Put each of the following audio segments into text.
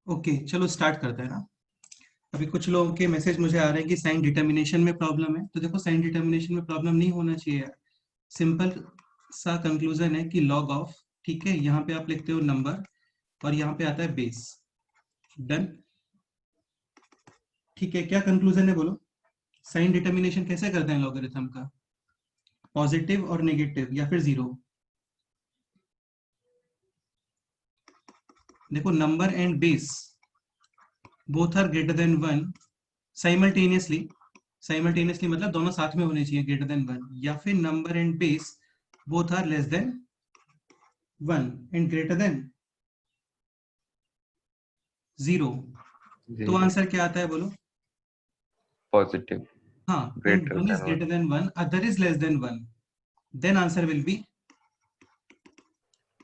Okay चलो start करते हैं ना। अभी कुछ लोगों के मैसेज मुझे आ रहे हैं कि साइन डिटर्मिनेशन में प्रॉब्लम है, तो देखो साइन डिटर्मिनेशन में प्रॉब्लम नहीं होना चाहिए यार। सिंपल सा कंक्लूजन है कि लॉग ऑफ, ठीक है, यहाँ पे आप लिखते हो नंबर और यहाँ पे आता है बेस। डन। ठीक है, क्या कंक्लूजन है बोलो। साइन डिटर्मिनेशन कैसे करते हैं लॉगरिथम का? पॉजिटिव और नेगेटिव या फिर जीरो? देखो number and base both are greater than one simultaneously. Simultaneously मतलब दोनों साथ में होने चाहिए ग्रेटर देन वन, या फिर number and base both are less than one and greater than zero. तो आंसर क्या आता है बोलो? पॉजिटिव। हाँ, Greater one is than greater than one, other is less than one, then answer will be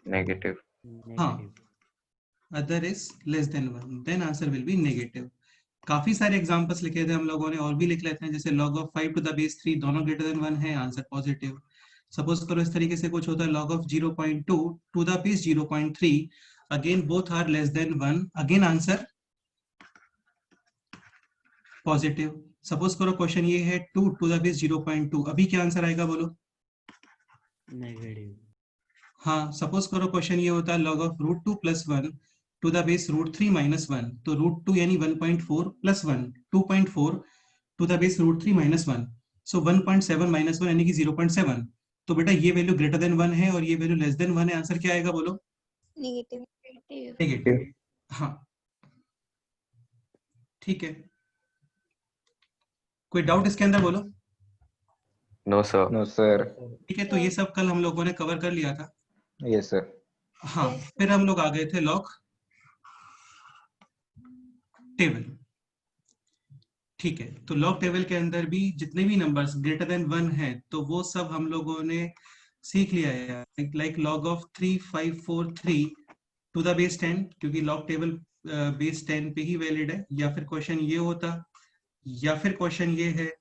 negative. हाँ, other is less than one, then answer will be negative. काफी सारे examples लिखे थे हम लोगों ने, और भी लिख लेते हैं, जैसे log of 5 to the base 3 दोनों ग्रेटर देन 1 है, आंसर पॉजिटिव। सपोज करो इस तरीके से कुछ होता है, log of 0.2 to the base 0.3, again both are less than 1, again answer positive. Suppose करो क्वेश्चन ये है 2 टू द बेस 0.2, अभी क्या आंसर आएगा बोलो? नेगेटिव। हाँ, सपोज करो क्वेश्चन ये होता है log of √2 plus 1 to the base √3 minus 1, तो √2 यानी 1.4 plus 1 2.4 to the base √3 minus 1, so 1.7 minus 1 यानी कि 0.7। तो बेटा ये वैल्यू ग्रेटर देन 1 है और ये वैल्यू लेस देन 1 है, आंसर क्या आएगा बोलो? नेगेटिव। नेगेटिव। हाँ ठीक है, कोई डाउट इसके अंदर बोलो। No sir. No sir. ठीक है, तो ये सब कल हम लोगों ने कवर कर लिया था। Yes sir. हाँ, फिर हम लोग आ गए थे लॉग टेबल। ठीक है, तो लॉग टेबल के अंदर भी जितने भी नंबर्स ग्रेटर देन 1 है तो वो सब हम लोगों ने सीख लिया है, like log of 3543 to the base 10, क्योंकि लॉग टेबल बेस 10 पे ही वैलिड है। या फिर क्वेश्चन ये होता, या फिर क्वेश्चन ये है,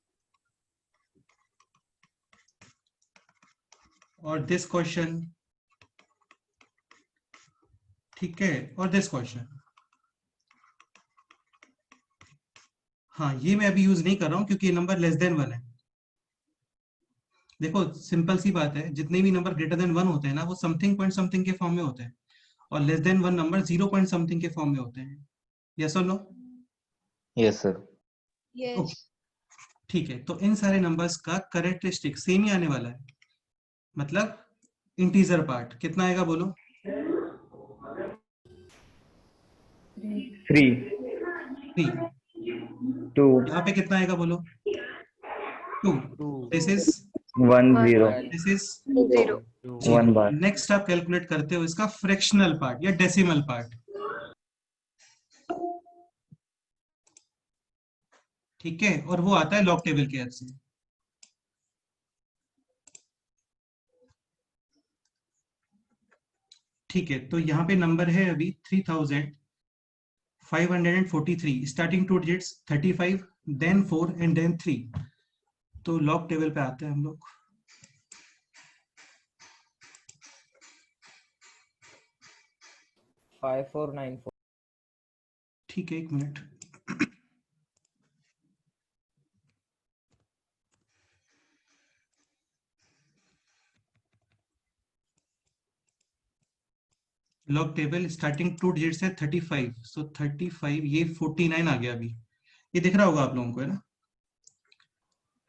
और दिस क्वेश्चन, ठीक है, और दिस क्वेश्चन। हाँ, ये मैं अभी यूज नहीं कर रहा हूं क्योंकि ये नंबर लेस देन 1 है। देखो सिंपल सी बात है, जितने भी नंबर ग्रेटर देन 1 होते हैं ना, वो समथिंग पॉइंट समथिंग के फॉर्म में होते हैं, और less than 1 number 0 point something के फॉर्म में होते हैं। यस और नो? Yes sir. यस। ठीक है, तो इन सारे नंबर्स का कैरेक्टरिस्टिक सेम ही आने वाला है, मतलब इंटीजर पार्ट कितना आएगा बोलो? 3 3। 2 यहाँ पे कितना आएगा बोलो? 2। This is 1 0 this is 0। 1 bar. Next आप कैलकुलेट करते हो इसका फ्रैक्शनल पार्ट या डेसिमल पार्ट। ठीक है, और वो आता है लॉग टेबल के हेल्प से। ठीक है, तो यहाँ पे नंबर है अभी 3543, starting two digits 35 then 4 and then 3। तो लॉग टेबल पे आते हैं हम लोग। फाइव 4 9 4। ठीक है, एक minute. Log table starting two digits है 35, सो 35 ये 49 आ गया अभी, ये दिख रहा होगा आप लोगों को, है ना?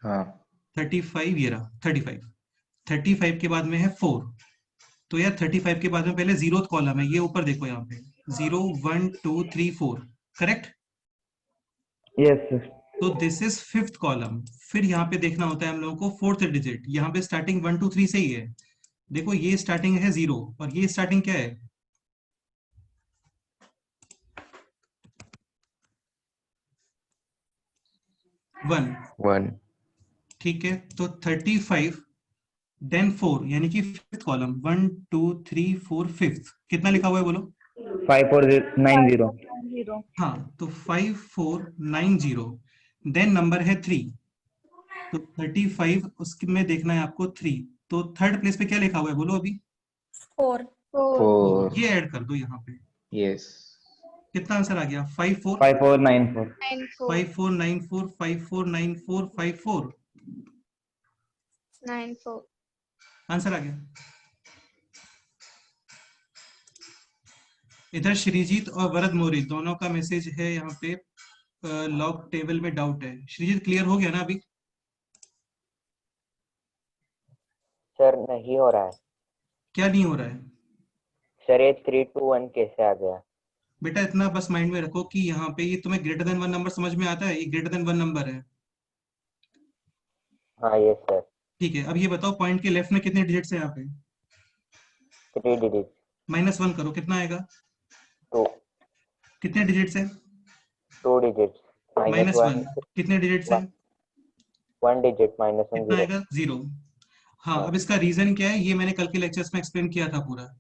हाँ 35 ये रहा 35। 35 के बाद में है 4, तो यार 35 के बाद में पहले जीरो कॉलम है, ये ऊपर देखो यहाँ पे 0 1 2 3 4, करेक्ट? Yes sir. तो दिस इज फिफ्थ कॉलम। फिर यहाँ पे देखना होता है हम लोगों को फोर्थ डिजिट, यहाँ पे स्टार्टिंग 1 2 3 से ही है। देखो ये स्टार्टिंग है 0 और ये स्टार्टिंग क्या है? 1। ठीक है, तो 35 देन 4 यानी कि फिफ्थ कॉलम 1 2 3 4 फिफ्थ, कितना लिखा हुआ है बोलो? 5 4 9 0। हाँ, तो 5490, देन नंबर है 3, तो 35 उसके में देखना है आपको 3, तो थर्ड प्लेस पे क्या लिखा हुआ है बोलो अभी? 4। तो 4। ये ऐड कर दो यहाँ पे। यस। कितना आंसर आ गया? 54 5494 94 5494 5494 54 94 आंसर आ गया। इधर श्रीजीत और वरद मोरी दोनों का मैसेज है यहाँ पे, लॉग टेबल में डाउट है। श्रीजीत क्लियर हो गया ना अभी? सर नहीं हो रहा है क्या नहीं हो रहा है? सर, ये 3 2 1 कैसे आ गया? बेटा इतना बस माइंड में रखो कि यहाँ पे ये तुम्हें ग्रेटर देन वन नंबर समझ में आता है, ये ग्रेटर देन वन नंबर है। हाँ ये सर। ठीक है, अब ये बताओ पॉइंट के लेफ्ट में कितने डिजिट्स है यहाँ पे? 3 डिजिट। -1 करो, कितना आएगा? 2 कितने डिजिट्स है? 2 डिजिट। -1 -1 कितने डिजिट्स है? 1 डिजिट -1 कितना 0। आएगा? 0। हाँ, हाँ अब इसका रीजन क्या है ये मैंने कल के लेक्चर्स में एक्सप्लेन किया था पूरा।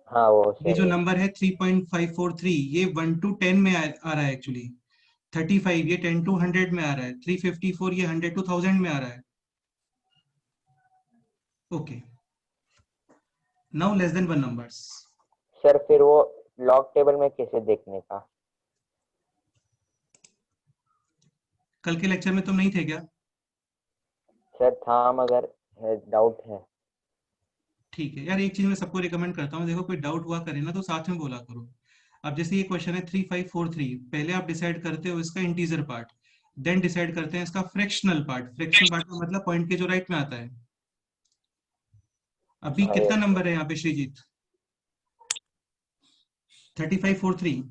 हाँ वो ये जो सही है। नंबर है 3.543 ये 1 to 10 में आ रहा है एक्चुअली। 35 ये 10 to 100 में आ रहा है। 354 ये 100 to 1000 में आ रहा है। Okay, now less than one numbers. Sir फिर वो लॉग टेबल में कैसे देखने का? कल के लेक्चर में तुम नहीं थे क्या? सर था मगर डाउट है। ठीक है यार, एक चीज मैं सबको रिकमेंड करता हूँ, देखो कोई डाउट हुआ करे ना तो साथ में बोला करो। अब जैसे ये क्वेश्चन है 3543, पहले आप डिसाइड करते हो इसका इंटीजर पार्ट, देन डिसाइड करते हैं इसका फ्रैक्शनल पार्ट। फ्रैक्शनल पार्ट का मतलब पॉइंट के जो राइट में आता है। अभी हाँ कितना यस नंबर है यहाँ पे श्रीजीत? 3543।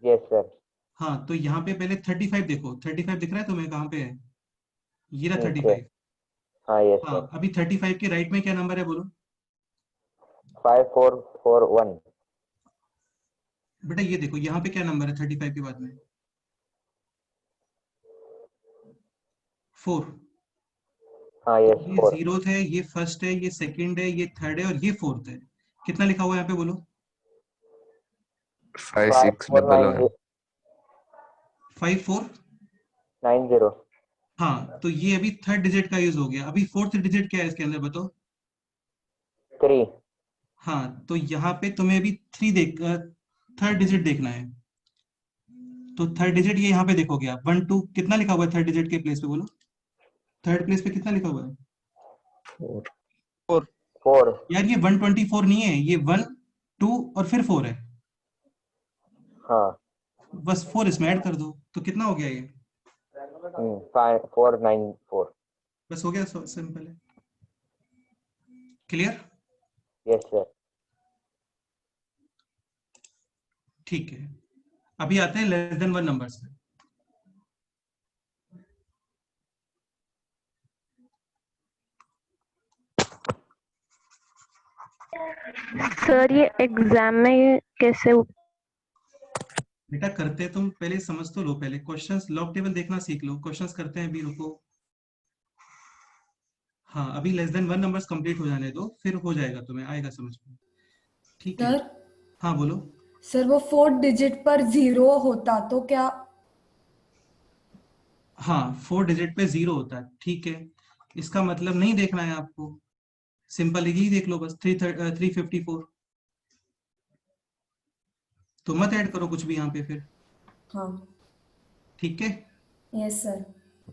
Yes sir. हाँ, तो यहाँ पे पहले 35 देखो, 35 दिख रहा है तुम्हें कहाँ पे है? ये रहा नीचे। 35। हाँ यस हाँ, सर। अभी 35 के राइट में क्या नंबर है बोलो? 5441। बेटा ये देखो यहाँ पे क्या नंबर है 35 के बाद में? 4। हाँ तो यस ये 4। जीरोथ है, ये फर्स्ट है, ये सेकंड है, ये थर्ड है और ये फोर्थ है। कितना लिखा हुआ है यहाँ पे बोलो? 5611 54। 90। हाँ, तो ये अभी थर्ड डिजिट का यूज हो गया। अभी फोर्थ डिजिट क्या है इसके अंदर बताओ? 3। हाँ, तो यहाँ पे तुम्हें अभी थर्ड डिजिट देखना है। तो थर्ड डिजिट ये यहाँ पे देखोगे आप, 1 2 कितना लिखा हुआ है थर्ड डिजिट के प्लेस पे बोलो? थर्ड प्लेस पे कितना लिखा हुआ है? 4 4। यार ये 124 नहीं है, ये 1 2 और फिर 4 है। हाँ। बस 4 इसमें ऐड कर दो तो कितना हो गया ये? 5494। बस हो गया, सिंपल है। क्लियर? Yes sir. ठीक है, अभी आते हैं लेस देन वन नंबर्स में। सर ये एग्जाम में कैसे? बेटा करते तुम पहले समझ तो लो, पहले क्वेश्चंस लॉग टेबल देखना सीख लो। क्वेश्चंस करते हैं अभी, रुको। हाँ, अभी less than one numbers complete हो जाने दो, फिर हो जाएगा, तुम्हें आएगा समझ में। ठीक है, सर हाँ बोलो। सर वो फोर्थ डिजिट पर 0 होता तो क्या? हाँ, 4 डिजिट पे 0 होता है, ठीक है। इसका मतलब नहीं देखना है आपको, सिंपल यही देख लो बस, 354। तो मत ऐड करो कुछ भी यहाँ पे फिर। हाँ। ठीक है। Yes sir.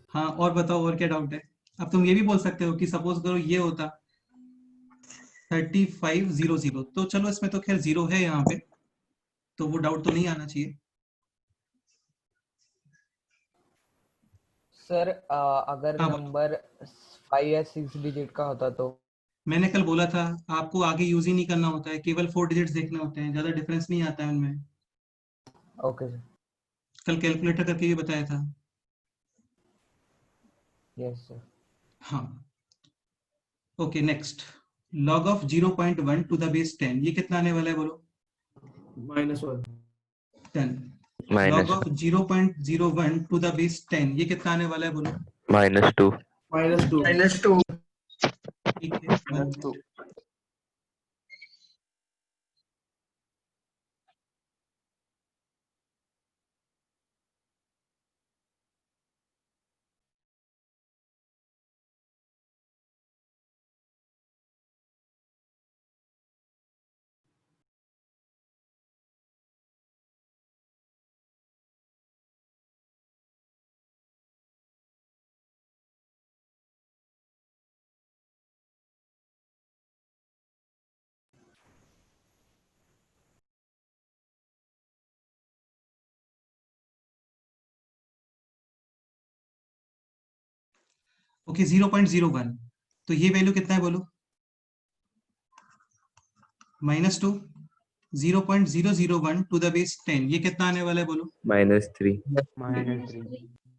हाँ, और बताओ और क्या डाउट है? अब तुम ये भी बोल सकते हो कि सपोज करो ये होता 3500, तो चलो इसमें तो खैर 0 है यहाँ पे, तो वो डाउट तो नहीं आना चाहिए। सर अगर हाँ बोलो। नंबर 5 या 6 डिजिट का होता तो? मैंने कल बोला था आपको आगे यूज ही नहीं करना होता है, केवल 4 डिजिट्स देखने होते हैं, ज्यादा डिफरेंस नहीं आता है उनमें। Okay sir. कल कैलकुलेटर करके भी बताया था। Yes sir. हाँ, okay next. Log of 0.1 to the base 10 ये कितना आने वाला है बोलो? -1 10। Log minus of 0.01 to the base 10 ये कितना आने वाला है बोलो? -2 -2 ठीक है, 1 -2 ओके 0.01, तो ये वैल्यू कितना है बोलो? -2, 0.001 टू द बेस 10, ये कितना आने वाला है बोलो? -3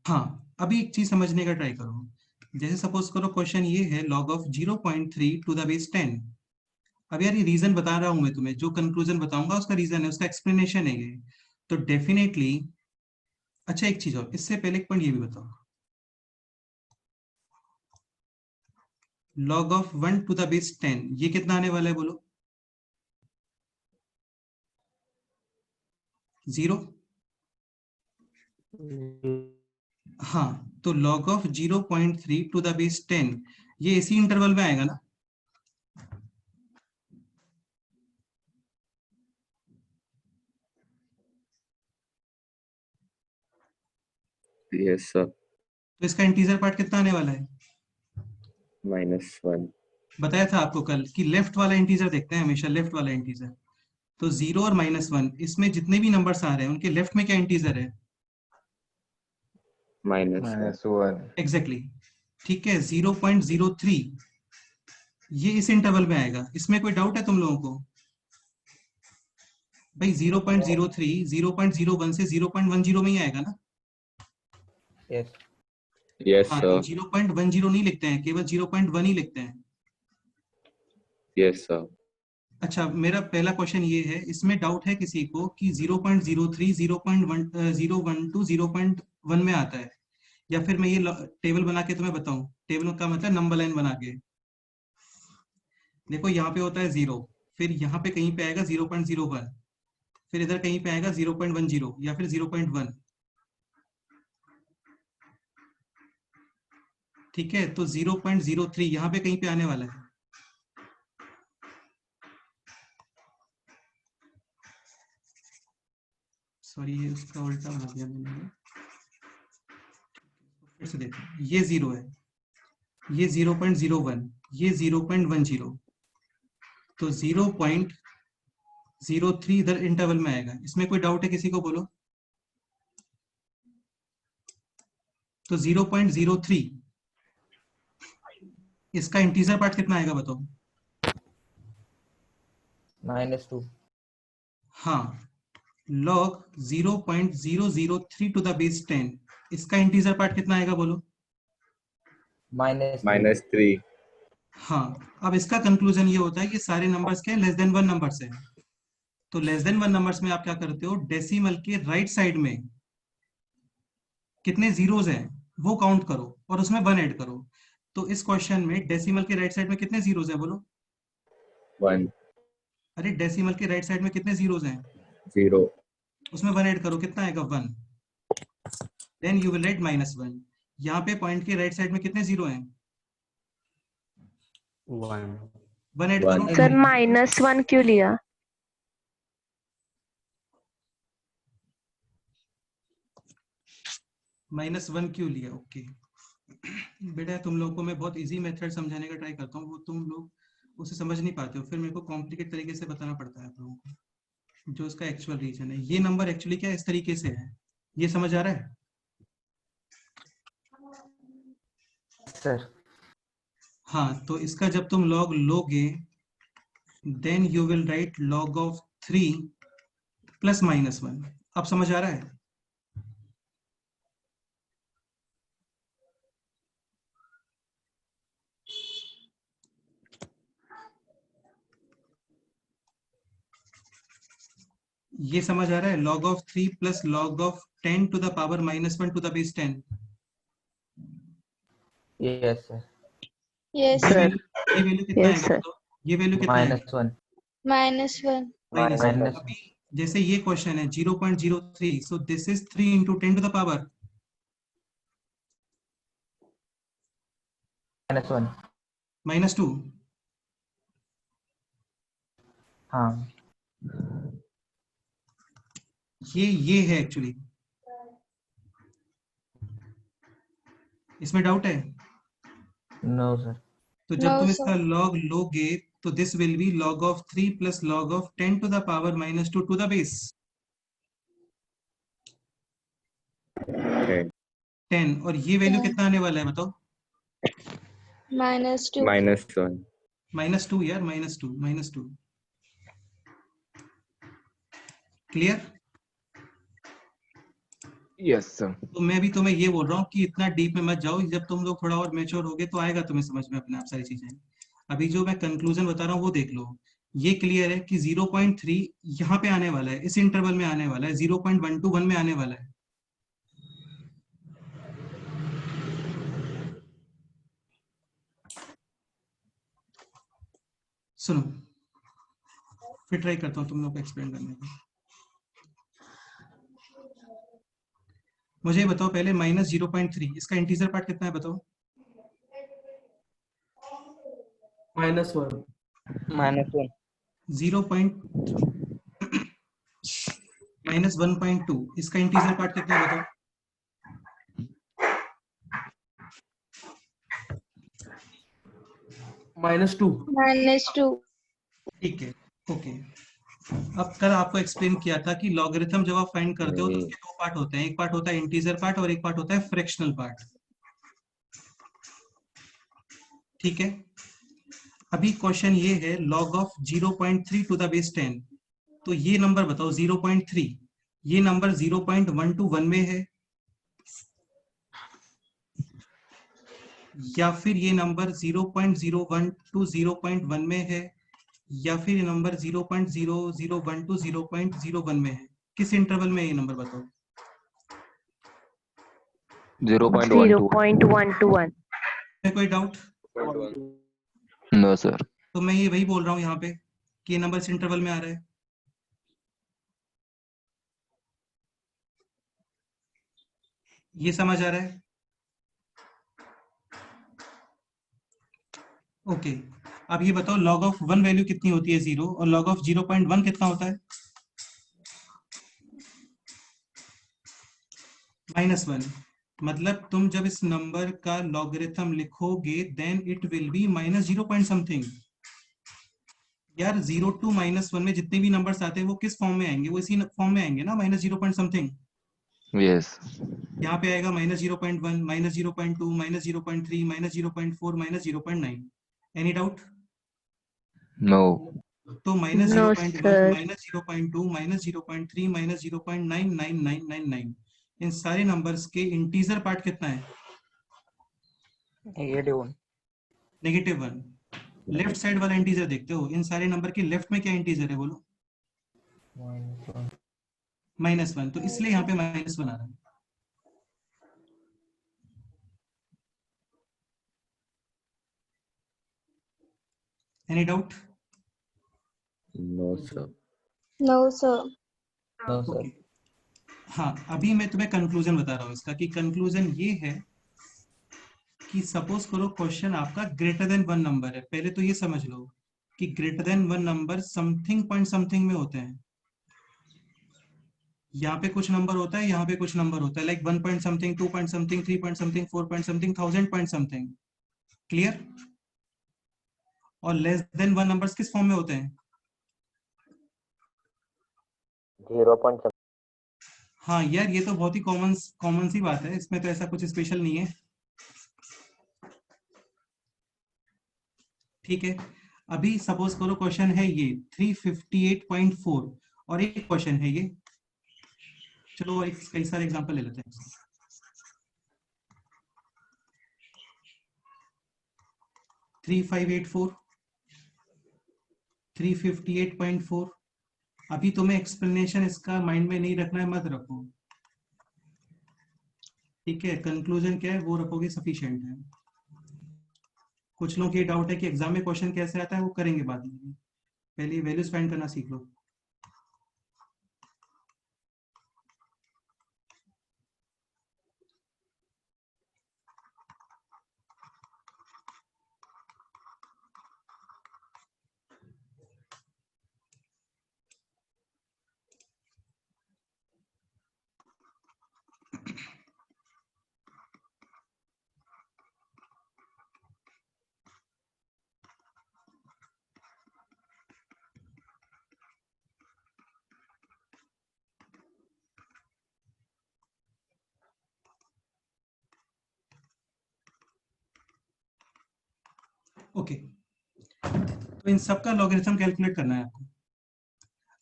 हाँ, अभी एक चीज समझने का ट्राई करो। जैसे सपोज करो क्वेश्चन ये है log of 0.3 to the base 10। अब यार ये रीजन बता रहा हूं मैं तुम्हें, जो कंक्लूजन बताऊंगा उसका रीजन है, उसका एक्सप्लेनेशन है ये। तो डेफिनेटली, अच्छा एक चीज और, इससे पहले एक पॉइंट ये भी बताओ, log of 1 to the base 10 ये कितना आने वाला है बोलो? 0। हाँ, तो log of 0.3 to the base 10 ये इसी इंटरवल में आएगा ना? Yes sir. तो इसका इंटीजर पार्ट कितना आने वाला है? -1 बताया था आपको कल कि लेफ्ट वाला इंटीजर देखते हैं हमेशा, लेफ्ट वाला इंटीजर। तो 0 और -1 इसमें जितने भी नंबर्स आ रहे हैं उनके लेफ्ट में क्या इंटीजर है? -1 एग्जैक्टली ठीक है, 0.03 ये इस इंटरवल में आएगा। इसमें कोई डाउट है तुम लोगों को? भाई 0.03 0.01 से 0.10 में ही आएगा ना? यस Yes हाँ, sir. तो 0.10 नहीं लिखते हैं, केवल 0.1 ही लिखते हैं। Yes sir. अच्छा, मेरा पहला क्वेश्चन ये है, इसमें डाउट है किसी को कि 0.03 0.12 0.1 में आता है, या फिर मैं ये टेबल बना के तुम्हें बताऊं? टेबल का मतलब नंबर लाइन बना के। देखो यहाँ पे होता है 0, फिर यहाँ पे कहीं पे आएगा 0.01, फिर इधर कहीं पे आएगा 0.10 या फिर 0.1। ठीक है, तो 0.03 यहाँ पे कहीं पे आने वाला है। सॉरी, ये उसका उल्टा बना दिया मैंने, फिर से देखो, ये 0 है, ये 0.01, ये 0.10, तो 0.03 इधर इंटरवल में आएगा। इसमें कोई डाउट है किसी को? बोलो। तो 0.03 इसका इंटीजर पार्ट कितना आएगा बताओ? -2 हाँ, log 0.003 टू द बेस 10 इसका इंटीजर पार्ट कितना आएगा बोलो? -3 हाँ, अब इसका कंक्लूजन ये होता है कि सारे नंबर्स के लेस देन 1 नंबर्स हैं। तो लेस देन 1 नंबर्स में आप क्या करते हो? डेसिमल के राइट साइड में कितने जीरोस हैं वो काउंट करो और उसमें 1 ऐड करो। तो इस क्वेश्चन में डेसिमल के राइट साइड में कितने जीरोस हैं बोलो? 1 अरे डेसिमल के राइट साइड में कितने जीरोस हैं? 0 उसमें 1 ऐड करो, कितना आएगा? 1। Then you will write -1। यहाँ पे पॉइंट के राइट साइड में कितने जीरो हैं? 1 ऐड करो। सर -1 क्यों लिया? -1 क्यों लिया? ओके बेटा, तुम लोगों को मैं बहुत इजी मेथड समझाने का ट्राई करता हूँ, वो तुम लोग उसे समझ नहीं पाते हो, फिर मेरे को कॉम्प्लिकेट तरीके से बताना पड़ता है आप लोगों को, जो इसका एक्चुअल रीजन है। ये नंबर एक्चुअली क्या इस तरीके से है, ये समझ आ रहा है? सर हाँ, तो इसका जब तुम लॉग लोगे then you will write log of 3 plus -1। अब समझ आ रहा है? ये समझ आ रहा है? log of 3 plus log of 10 to the power -1 to the base 10। Yes sir Yes, ये sir. वैल्यू कितना Yes, आएगा sir. बताओ? ये वैल्यू कितना आएगा? -1 -1. -1 अभी जैसे ये क्वेश्चन है 0.03, so this is 3 into 10 to the power -1 -2। हाँ ये है एक्चुअली, इसमें डाउट है? नो सर तो जब No, तुम sir. इसका log लोगे तो this will be log of 3 plus log of 10 to the power -2 to the base 10। और ये वैल्यू कितना आने वाला है बताओ? -2. -1. -2 यार, -2 क्लियर। Yes, sir. तो मैं भी तुम्हें ये बोल रहा हूँ कि इतना डीप में मत जाओ, जब तुम लोग थोड़ा और मेच्योर होगे तो आएगा तुम्हें समझ में अपने आप सारी चीजें। अभी जो मैं कंक्लूजन बता रहा हूँ वो देख लो। ये क्लियर है कि 0.3 यहाँ पे आने वाला है, इस इंटरवल में आने वाला है, 0.121 में आने वाला है। सुनो, फिर ट्राई करता हूँ तुम लोग को एक्सप्लेन करने का। मुझे बताओ पहले -0.3 इसका इंटीजर पार्ट कितना है बताओ। -1. -1. 0. -1.2 इसका इंटीजर पार्ट कितना है बताओ। -2. -2. ठीक है, ओके। अब कल आपको एक्सप्लेन किया था कि लॉगरिथम जब आप फाइंड करते हो तो नहीं। उसके दो पार्ट होते हैं, एक पार्ट होता है इंटीजर पार्ट और एक पार्ट होता है फ्रैक्शनल पार्ट। ठीक है, अभी क्वेश्चन ये है log of 0.3 to the base 10। तो ये नंबर बताओ 0.3, ये नंबर 0.121 में है या फिर ये नंबर 0.01 टू 0.1 में है या फिर ये नंबर 0.001 टू 0.01 में है। किस इंटरवल में है ये नंबर बताओ। 0.12. 0.121. है कोई डाउट? No, sir. तो मैं ये वही बोल रहा हूँ यहाँ पे कि ये नंबर इस इंटरवल में आ रहा है। ये समझ आ रहा है? ओके, अब ये बताओ log ऑफ 1 वैल्यू कितनी होती है 0 और log ऑफ 0.1 कितना होता है? -1। मतलब तुम जब इस नंबर का लॉगरिथम लिखोगे then it will be -0 point something. यार 0 टू -1 में जितने भी नंबर्स आते हैं वो किस फॉर्म में आएंगे? वो इसी फॉर्म में आएंगे ना, -0 पॉइंट समथिंग। Yes. यहाँ पे आएगा -0.1, -0.2, -0.3, -0.4, -0.9। Any doubt? No. तो No, -0.1, sir. -0.2, -0.3, -0.99999 इन सारे नंबर्स के इंटीजर पार्ट कितना है? -1. -1। लेफ्ट साइड वाला इंटीजर देखते हो, इन सारे नंबर के लेफ्ट में क्या इंटीजर है बोलो? -1। तो इसलिए यहाँ पे -1 आ रहा है। Any doubt? No, sir. No, sir. No, sir. Okay, हाँ अभी मैं तुम्हें कंक्लूजन बता रहा हूँ इसका कि कंक्लूजन ये है कि सपोज करो क्वेश्चन आपका ग्रेटर देन 1 नंबर है। पहले तो ये समझ लो कि greater than 1 number something point something में होते हैं। यहाँ पे कुछ नंबर होता है, यहाँ पे कुछ नंबर होता है, like 1 point something, 2 point something, 3 point something, 4 point something, 1000 point something. Clear? और लेस देन 1 नंबर्स किस फॉर्म में होते हैं? 0. हाँ यार, ये तो बहुत ही कॉमन कॉमन सी बात है, इसमें तो ऐसा कुछ स्पेशल नहीं है। ठीक है, अभी सपोज करो क्वेश्चन है ये 358.4 और एक क्वेश्चन है ये, चलो एक कई सारे एग्जांपल ले लेते हैं। 3584, 358.4। अभी तुम्हें एक्सप्लेनेशन इसका माइंड में नहीं रखना है, मत रखो। ठीक है, कंक्लूजन क्या है वो रखोगे, सफिशिएंट है। कुछ लोगों की डाउट है कि एग्जाम में क्वेश्चन कैसे आता है, वो करेंगे बाद में, पहले वैल्यूज फाइंड करना सीख लो। ओके, तो इन सब का लॉगरिथम कैलकुलेट करना है आपको।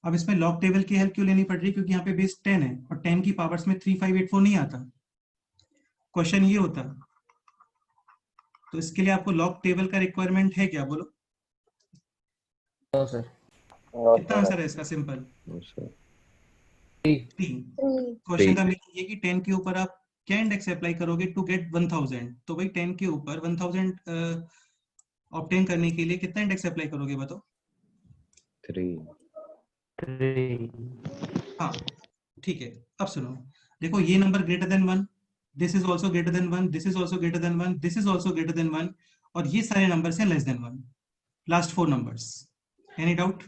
अब इसमें लॉग टेबल की हेल्प क्यों लेनी पड़ रही है? क्योंकि यहाँ पे बेस 10 है और 10 की पावर्स में 3584 नहीं आता। क्वेश्चन ये होता, तो इसके लिए आपको लॉग टेबल का रिक्वायरमेंट है क्या? बोलो। No sir. नो कितना आंसर है इसका? Simple, No, sir. 3। 3. क्वेश्चन का मीनिंग ये कि 10 के ऊपर आप क्या इंडेक्स अप्लाई करोगे टू गेट 1000? तो भाई 10 के ऊपर 1000 ऑब्टेन करने के लिए कितना इंडेक्स अप्लाई करोगे बताओ? 3. 3. हाँ ठीक है। अब सुनो, देखो ये number greater than 1, this is also greater than 1, this is also greater than 1, this is also greater than 1, और ये सारे नंबर्स हैं less than 1, last 4 numbers. Any doubt?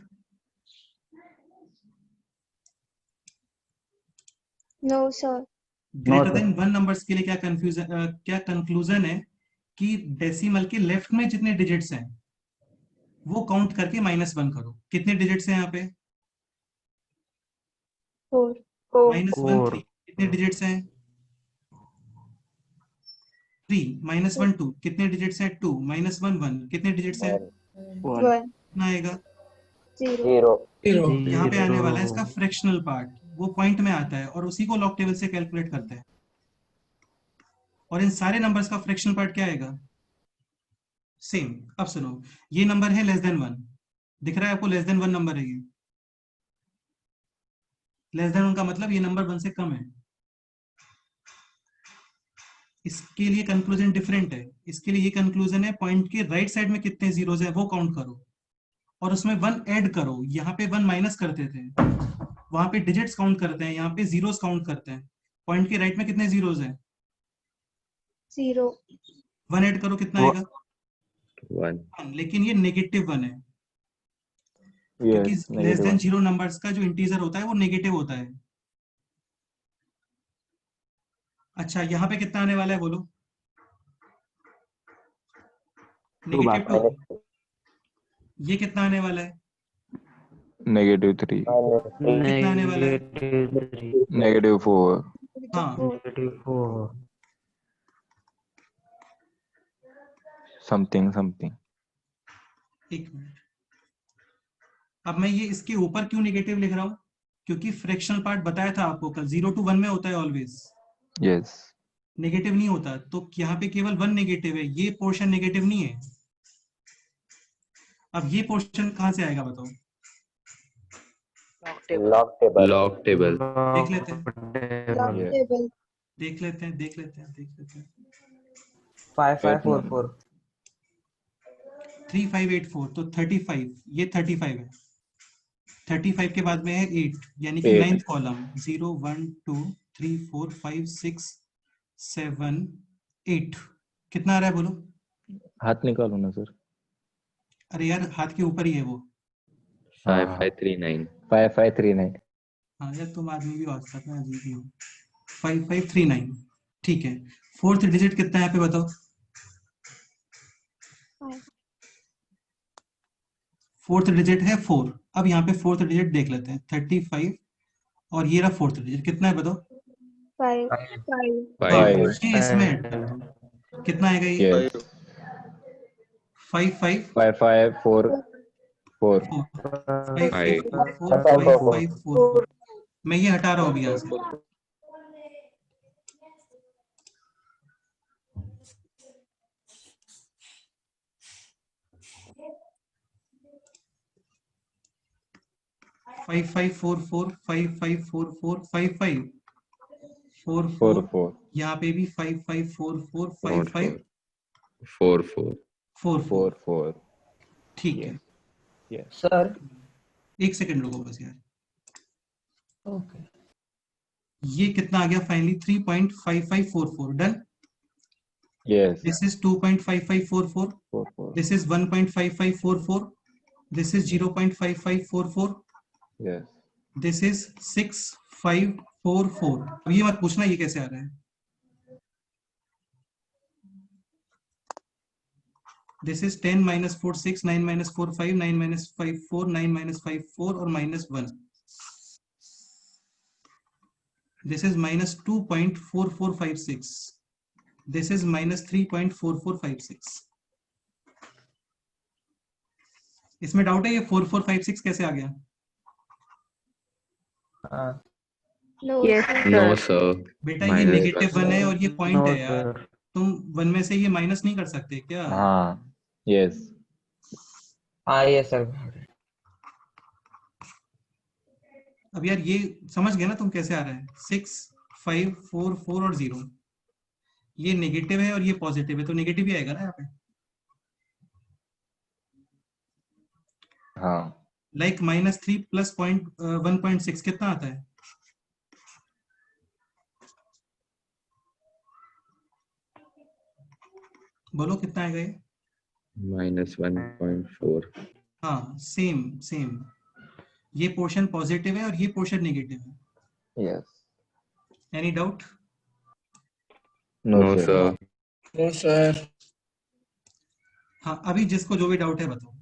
No, sir. Greater than 1 numbers के लिए क्या कंक्लूजन है कि decimal के लेफ्ट में जितने डिजिट्स हैं वो काउंट करके -1 करो। कितने डिजिट्स हैं यहाँ पे? 4. -1 3, कितने डिजिट्स हैं? 3, -1 2, कितने डिजिट्स हैं? 2, -1 1, कितने डिजिट्स हैं? 1. कितना आएगा? 0. 0. 0. यहाँ पे आने वाला है इसका फ्रैक्शनल पार्ट, वो पॉइंट में आता है और उसी को लॉग टेबल से कैलकुलेट करते हैं। और इन सारे नंबर्स का फ्रैक्शनल पार्ट क्या आएगा? सेम। अब सुनो, ये नंबर है लेस देन 1, दिख रहा है आपको? लेस देन 1 नंबर है ये। लेस देन 1 का मतलब ये नंबर 1 से कम है। इसके लिए कंक्लूजन डिफरेंट है। इसके लिए ये कंक्लूजन है पॉइंट के राइट साइड में कितने जीरोस हैं वो काउंट करो और उसमें 1 ऐड करो। यहाँ पे 1 माइनस करते थे, वहां पे डिजिट्स काउंट करते हैं, यहाँ पे जीरोस काउंट करते हैं। पॉइंट के राइट में कितने जीरोस हैं? 0. 1 ऐड करो, कितना आएगा? 1. 1, लेकिन ये नेगेटिव 1 है क्योंकि Yes. Less Negative than 1. 0 numbers का जो इंटीजर होता है वो नेगेटिव होता है। अच्छा, यहाँ पे कितना आने वाला है बोलो? नेगेटिव 2। ये कितना आने वाला है? -3. कितना आने वाला है? -4. हाँ, -4. Something. एक मिनट। अब मैं ये इसके ऊपर क्यों नेगेटिव लिख रहा हूँ? क्योंकि फ्रैक्शनल पार्ट बताया था आपको कल, 0 to 1 में होता है ऑलवेज, Yes. नेगेटिव नहीं होता। तो यहाँ पे केवल 1 नेगेटिव है, ये पोर्शन नेगेटिव नहीं है। अब ये पोर्शन कहाँ से आएगा बताओ? Log table. Log table. देख लेते हैं, Log Yeah. table. देख लेते हैं, देख लेते हैं, देख लेते हैं। 5544. 3584, तो 35, ये 35 है। 35 के बाद में है 8, यानी कि 8. 9th column. 0 1 2 3 4 5 6 7 8, कितना आ रहा है बोलो? हाथ निकालो ना सर. अरे यार, हाथ के ऊपर ही है वो। 5539. 5539. हाँ यार, तुम आदमी भी व्हाट्सएप में अजीब ही हो। 5539, ठीक है। 4th डिजिट कितना है यहाँ पे बताओ? 5. 4th डिजिट है 4। अब यहाँ पे 4th डिजिट देख लेते हैं, 35, और ये रहा 4th डिजिट, कितना है बताओ? 5. 5. ये इसमें ऐड करना, कितना आएगा ये? Yes. 5 5 5544. 4, 5 4 5 5 4। मैं ये हटा रहा हूँ अभी यहाँ से। Five five four four 44. यहाँ पे भी 5544 4. ठीक है। Yes. सर. एक सेकंड रुको बस यार। ओके. ये कितना आ गया finally? 3.5544। Done. Yes. This is 2.5544, 4. This is 1.5544, this is 0.5544, Yes. This is 6544। अब ये मत पूछना ये कैसे आ रहा है। दिस इज 10 - 4 6, 9 - 4 5, 9 - 5 4, 9 - 5 4 और -1। This is -2.4456. This is -3.4456. इसमें डाउट है ये 4456 कैसे आ गया? हाँ No, Yes, sir. No, sir. sir. बेटा ये Minus नेगेटिव वन है और ये पॉइंट नो है यार, सर तुम वन में से ये माइनस नहीं कर सकते क्या? हाँ yes हाँ ये सर अब यार ये समझ गए ना तुम कैसे आ रहा है? 6 5 4 4 और 0, ये नेगेटिव है और ये पॉजिटिव है, तो नेगेटिव ही आएगा ना यहाँ पे। हाँ लाइक -3 प्लस 1.6 कितना आता है? बोलो कितना आएगा ये? -1.4. हाँ सेम सेम, ये पोर्शन पॉजिटिव है और ये पोर्शन नेगेटिव है। yes any doubt? no No, sir sir. No, sir. हाँ अभी जिसको जो भी डाउट है बताओ।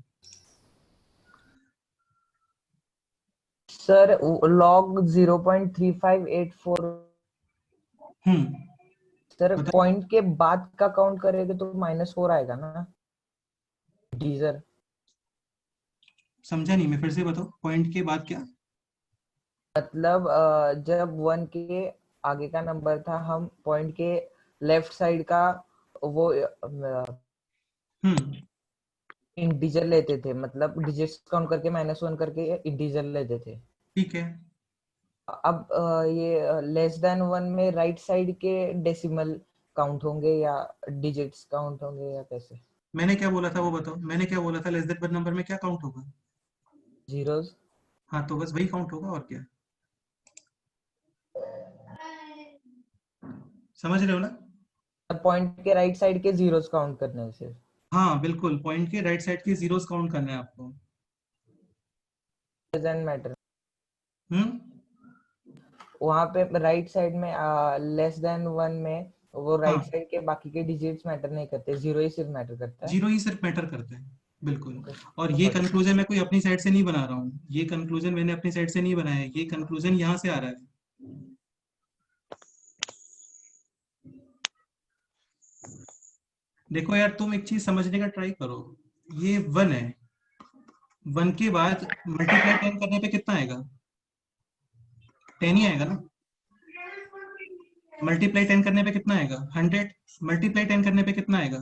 सर लॉग 0.3584 हम्म सर बताओ। पॉइंट के बाद का काउंट करेंगे तो -4 आएगा ना डीजर। समझा नहीं मैं, फिर से बताओ, पॉइंट के बाद क्या? मतलब जब 1 के आगे का नंबर था हम पॉइंट के लेफ्ट साइड का वो हम्म इंटीजर लेते थे, मतलब डिजिट्स काउंट करके -1 करके इंटीजर लेते थे। ठीक है, अब ये लेस देन 1 में राइट साइड के डेसिमल काउंट होंगे या डिजिट्स काउंट होंगे या कैसे? मैंने क्या बोला था वो बताओ, मैंने क्या बोला था? लेस देन वन नंबर में क्या काउंट होगा? जीरोस। हाँ तो बस वही काउंट होगा और क्या, समझ रहे हो ना? पॉइंट के राइट साइड के जीरोस काउंट करने से। हाँ बिल्कुल, पॉइंट के राइट साइड के जीरोस काउंट करना है आपको। Doesn't matter. हम्म वहां पे राइट साइड में लेस देन 1 में वो राइट हाँ, साइड के बाकी के डिजिट्स मैटर नहीं करते, जीरो ही सिर्फ मैटर करता है। जीरो ही सिर्फ मैटर करता है, बिल्कुल। Okay. और ये कंक्लूजन मैं कोई अपनी साइड से नहीं बना रहा हूँ, ये कंक्लूजन मैंने अपनी साइड से नहीं बनाया है, ये कंक्लूजन यहाँ से आ रहा है। देखो यार तुम एक चीज समझने का ट्राई करो, ये 1 है, 1 के बाद मल्टीप्लाई 10 करने पे कितना आएगा? 10 ही आएगा ना। मल्टीप्लाई 10 करने पे कितना आएगा? 100। मल्टीप्लाई 10 करने पे कितना आएगा?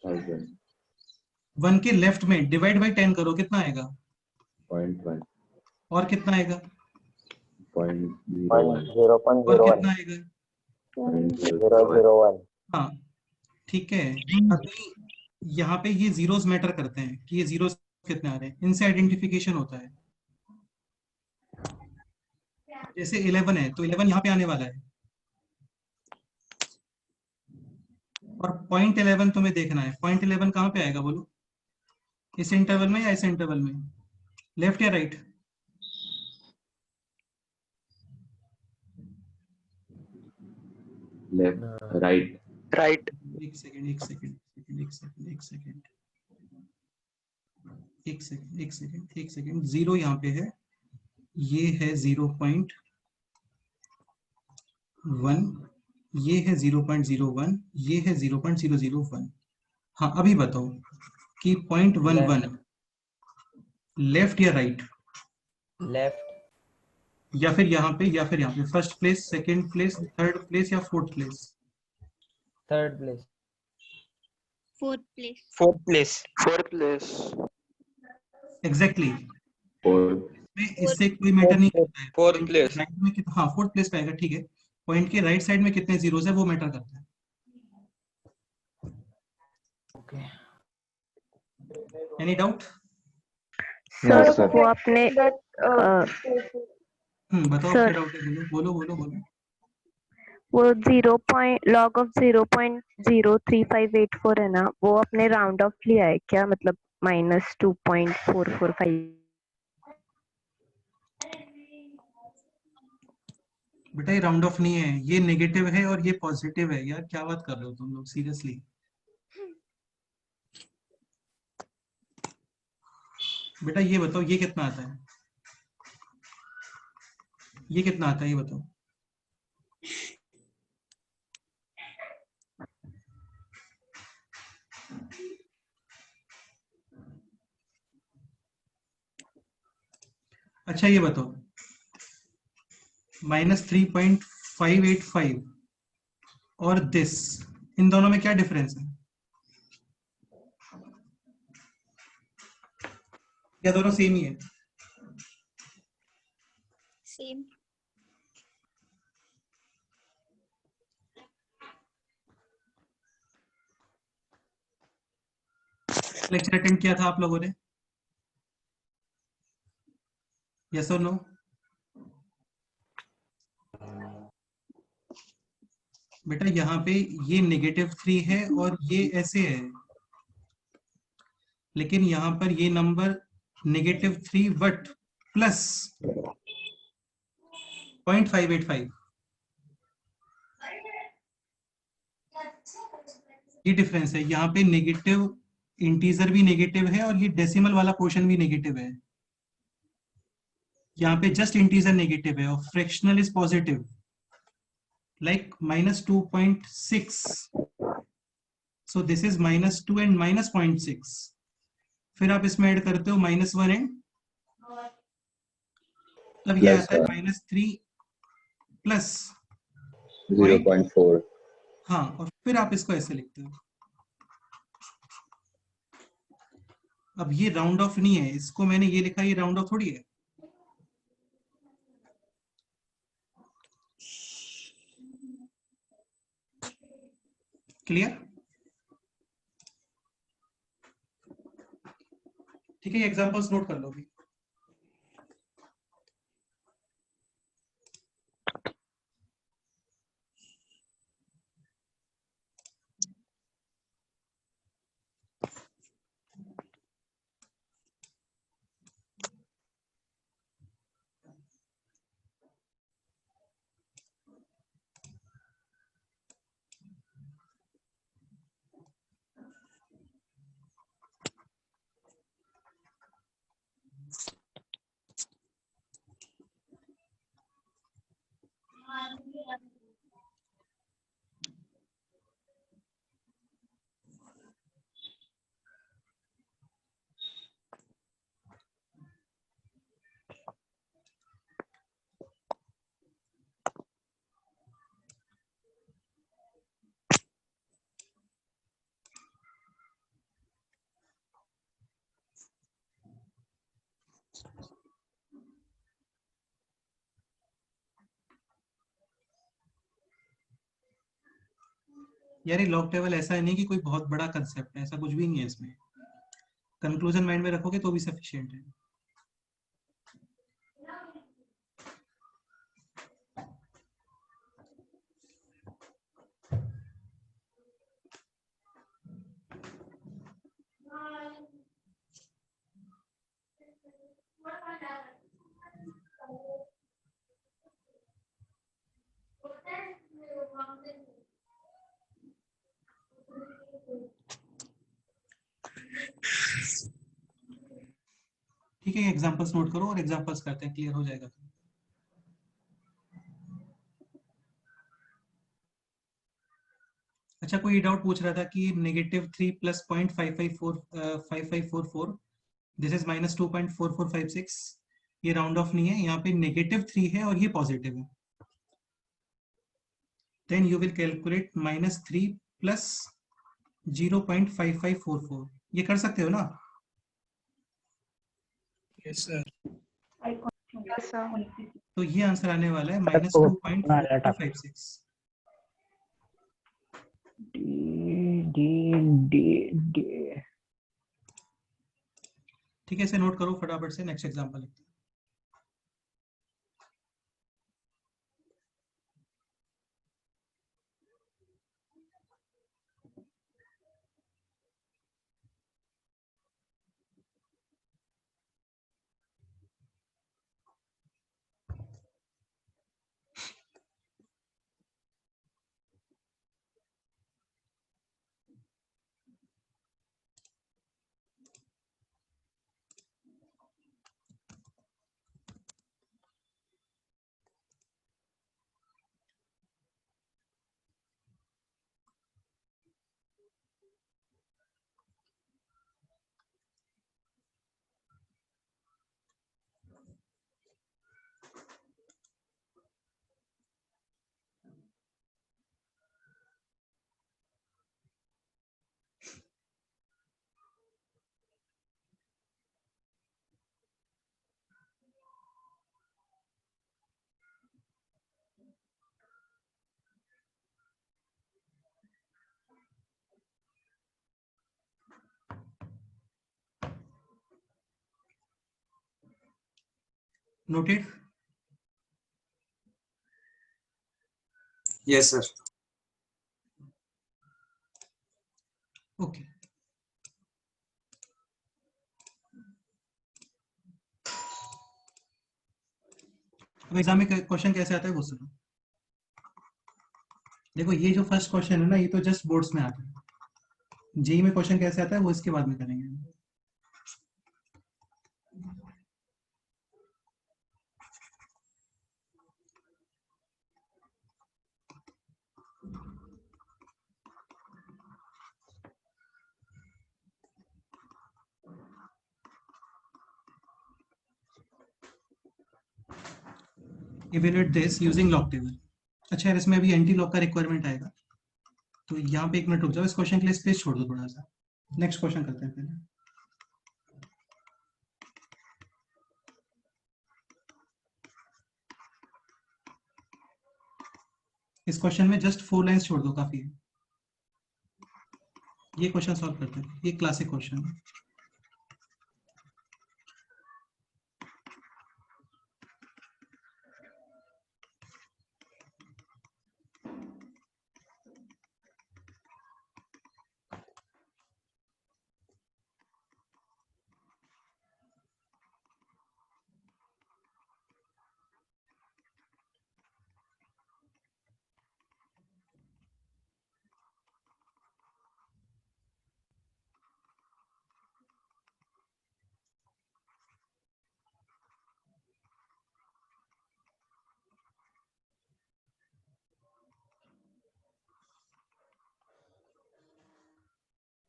1000. 1 के लेफ्ट में डिवाइड बाई 10 करो, कितना आएगा? 0.1. और कितना आएगा? 0.01. और 0.01 कितना आएगा? 001 हाँ ठीक है। अभी यहाँ पे ये जीरोस मैटर करते हैं कि ये जीरोस कितने आ रहे हैं, इनसे आइडेंटिफिकेशन होता है। जैसे 11 है तो 11 यहाँ पे आने वाला है, और पॉइंट 11 तुम्हें देखना है, पॉइंट 11 कहाँ पे आएगा बोलो? इस इंटरवल में या इस इंटरवल में? लेफ्ट या राइट? Left. Right. Right. एक सेकंड एक सेकंड एक सेकंड एक सेकंड एक सेकंड एक सेकंड एक सेकंड, जीरो यहाँ पे है, ये है 0.1, ये है 0.01, ये है 0.001। हाँ अभी बताओ कि पॉइंट 11 लेफ्ट या राइट? लेफ्ट। या फिर यहाँ पे या फिर यहाँ पे, first place, second place, third place या fourth place? Third place. Fourth place. Fourth place. fourth place exactly, Fourth. इससे कोई मैटर नहीं करता है। Fourth Point के place. राइट में हाँ फोर्थ प्लेस पे आएगा, ठीक है। पॉइंट के राइट साइड में कितने जीरोस है वो मैटर करता है। Okay. Any doubt? no sir sir वो आपने That बताओ Sir. क्या डाउट है, बोलो बोलो बोलो बोलो। वो 0. log of 0.03584 है ना, वो आपने राउंड ऑफ लिया है क्या? मतलब -2.445। बेटा ये राउंड ऑफ नहीं है, ये नेगेटिव है और ये पॉजिटिव है। यार क्या बात कर रहे हो तुम लोग, सीरियसली। बेटा ये बताओ ये कितना आता है, ये कितना आता है, ये बताओ। अच्छा ये बताओ, -3.585 और दिस, इन दोनों में क्या डिफरेंस है? या दोनों सेम ही है? Same. लेक्चर अटेंड किया था आप लोगों ने? यस और नो? बेटा यहाँ पे ये -3 है और ये ऐसे है, लेकिन यहाँ पर ये नंबर -3 बट प्लस 0.585, ये डिफरेंस है। यहाँ पे नेगेटिव इंटीजर भी नेगेटिव है और ये डेसिमल वाला पोर्शन भी नेगेटिव है। यहाँ पे जस्ट इंटीजर नेगेटिव है और fractional is positive, like -2.6, so this is -2 and -0.6। फिर आप इसमें ऐड करते हो -1 एंड तब ये आता है -3 प्लस 0.4. हाँ, और फिर आप इसको ऐसे लिखते हो। अब ये राउंड ऑफ नहीं है, इसको मैंने ये लिखा, ये राउंड ऑफ थोड़ी है। क्लियर? ठीक है, एग्जांपल्स नोट कर लो अभी। यार ये लॉग टेबल ऐसा है नहीं कि कोई बहुत बड़ा कंसेप्ट है, ऐसा कुछ भी नहीं है इसमें। कंक्लूजन माइंड में रखोगे तो भी सफिशिएंट है। ठीक है, एग्जांपल्स नोट करो और एग्जांपल्स करते हैं, क्लियर हो जाएगा। अच्छा, कोई डाउट पूछ रहा था कि -3 प्लस 0.5544, दिस इज -2.4456, ये राउंड ऑफ नहीं है, यहाँ पे -3 है और ये पॉजिटिव है। Then you will calculate -3 plus 0.5544, ये कर सकते हो ना? Yes sir. तो ये आंसर आने वाला है -2.4456। ठीक है, इसे नोट करो फटाफट से, नेक्स्ट एग्जांपल लिखते हैं। नोटेड? Yes, sir. ओके। अब एग्जाम में क्वेश्चन कैसे आता है वो सुनो। देखो ये जो फर्स्ट क्वेश्चन है ना, ये तो जस्ट बोर्ड्स में आता है। जेई में क्वेश्चन कैसे आता है वो इसके बाद में करेंगे। Evaluate this using log table। अच्छा यार, इसमें अभी एंटी लॉग का रिक्वायरमेंट आएगा, तो यहाँ पे 1 मिनट रुक जाओ, इस क्वेश्चन के लिए स्पेस छोड़ दो थोड़ा सा। नेक्स्ट क्वेश्चन करते हैं पहले। इस क्वेश्चन में जस्ट 4 लाइंस छोड़ दो, काफी है। ये क्वेश्चन सॉल्व करते हैं, ये क्लासिक क्वेश्चन है।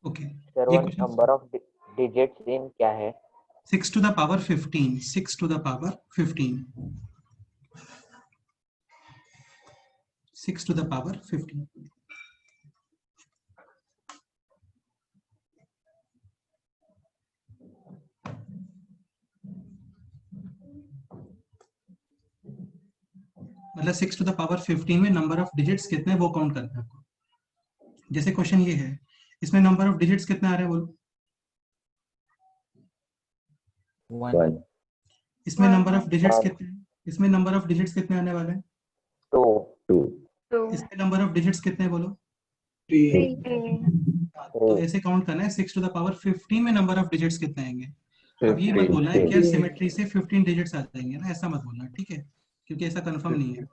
ओके, सर ये one question number of digits in क्या है? 6 to the power 15, 6 to the power 15, 6 to the power 15। मतलब 6 to the power 15 में नंबर ऑफ डिजिट्स कितने वो काउंट करना है आपको। जैसे क्वेश्चन ये है, इसमें नंबर ऑफ डिजिट्स कितने आ रहे हैं बोलो। 1 इसमें नंबर ऑफ डिजिट्स कितने, इसमें नंबर ऑफ डिजिट्स कितने आने वाले हैं? 2 इसमें नंबर ऑफ डिजिट्स कितने बोलो। 3 तो ऐसे काउंट करना है, 6 to the power 15 में नंबर ऑफ डिजिट्स कितने आएंगे। अब ये मत बोलना है कि यार सिमेट्री से 15 डिजिट्स आ जाएंगे ना, ऐसा मत बोलना, ठीक है, क्योंकि ऐसा कंफर्म नहीं है।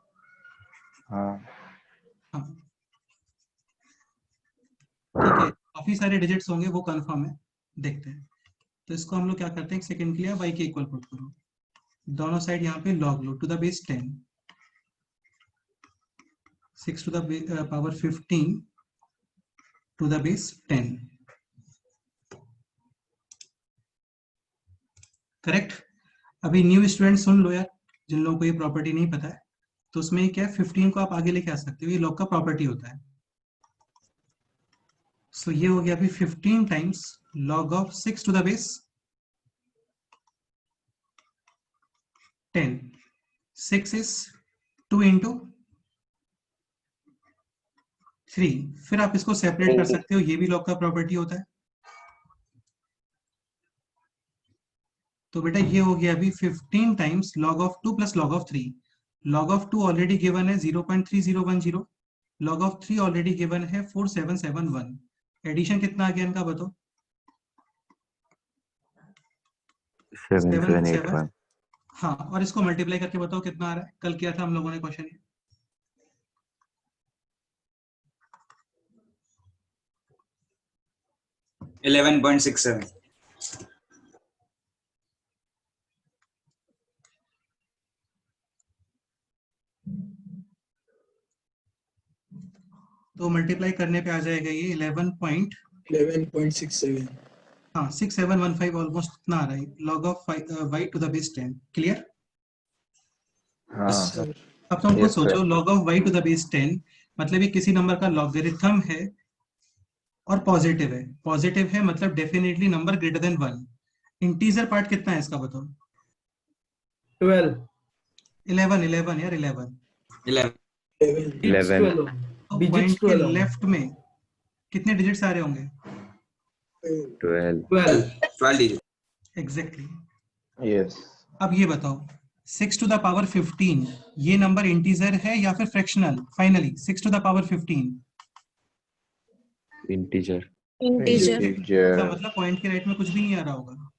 हाँ हाँ ठीक है, काफी सारे डिजिट्स होंगे वो कंफर्म है, देखते हैं। तो इसको हम लोग क्या करते हैं, एक सेकंड के लिए y के इक्वल पुट करो, दोनों साइड यहाँ पे log लो, to the base 10, 6 to the power 15 to the base 10, correct. अभी न्यू स्टूडेंट सुन लो यार, जिन लोगों को ये प्रॉपर्टी नहीं पता है, तो उसमें क्या है, 15 को आप आगे लेके आ सकते हो, ये लॉग का प्रॉपर्टी होता है। सो ये हो गया अभी 15 times log of 6 to the base 10, 6 is 2 into 3। फिर आप इसको सेपरेट कर सकते हो, ये भी लॉग का प्रॉपर्टी होता है। तो बेटा ये हो गया अभी 15 times log of 2 plus log of 3। log of 2 already given है 0.3010, log of 3 ऑलरेडी गिवन है 4771। एडिशन कितना आ गया इनका बताओ। 7781। हाँ, और इसको मल्टीप्लाई करके बताओ कितना आ रहा है। कल किया था हम लोगों ने क्वेश्चन ये। $11.67। तो मल्टीप्लाई करने पे आ जाएगा ये 11.67। हाँ 6715 ऑलमोस्ट इतना आ रहा है, log of y to the base 10। Clear? हाँ अब तुम खुद Yes, सोचो, sir. log of y to the base 10 मतलब ये किसी नंबर का लॉगरिथम है और पॉजिटिव है। पॉजिटिव है मतलब definitely number greater than 1। Integer part कितना है इसका बताओ। 12 11 यार 11। 11 तो Digits पॉइंट के 12 लेफ्ट में कितने डिजिट्स आ रहे होंगे? 12 12 digits। एग्जैक्टली। Yes। अब ये बताओ, 6 टू द पावर 15 ये नंबर इंटीजर है या फिर fractional? Finally 6 to the power 15 integer. Integer. इसका Integer. मतलब पॉइंट के राइट में कुछ भी नहीं आ रहा होगा,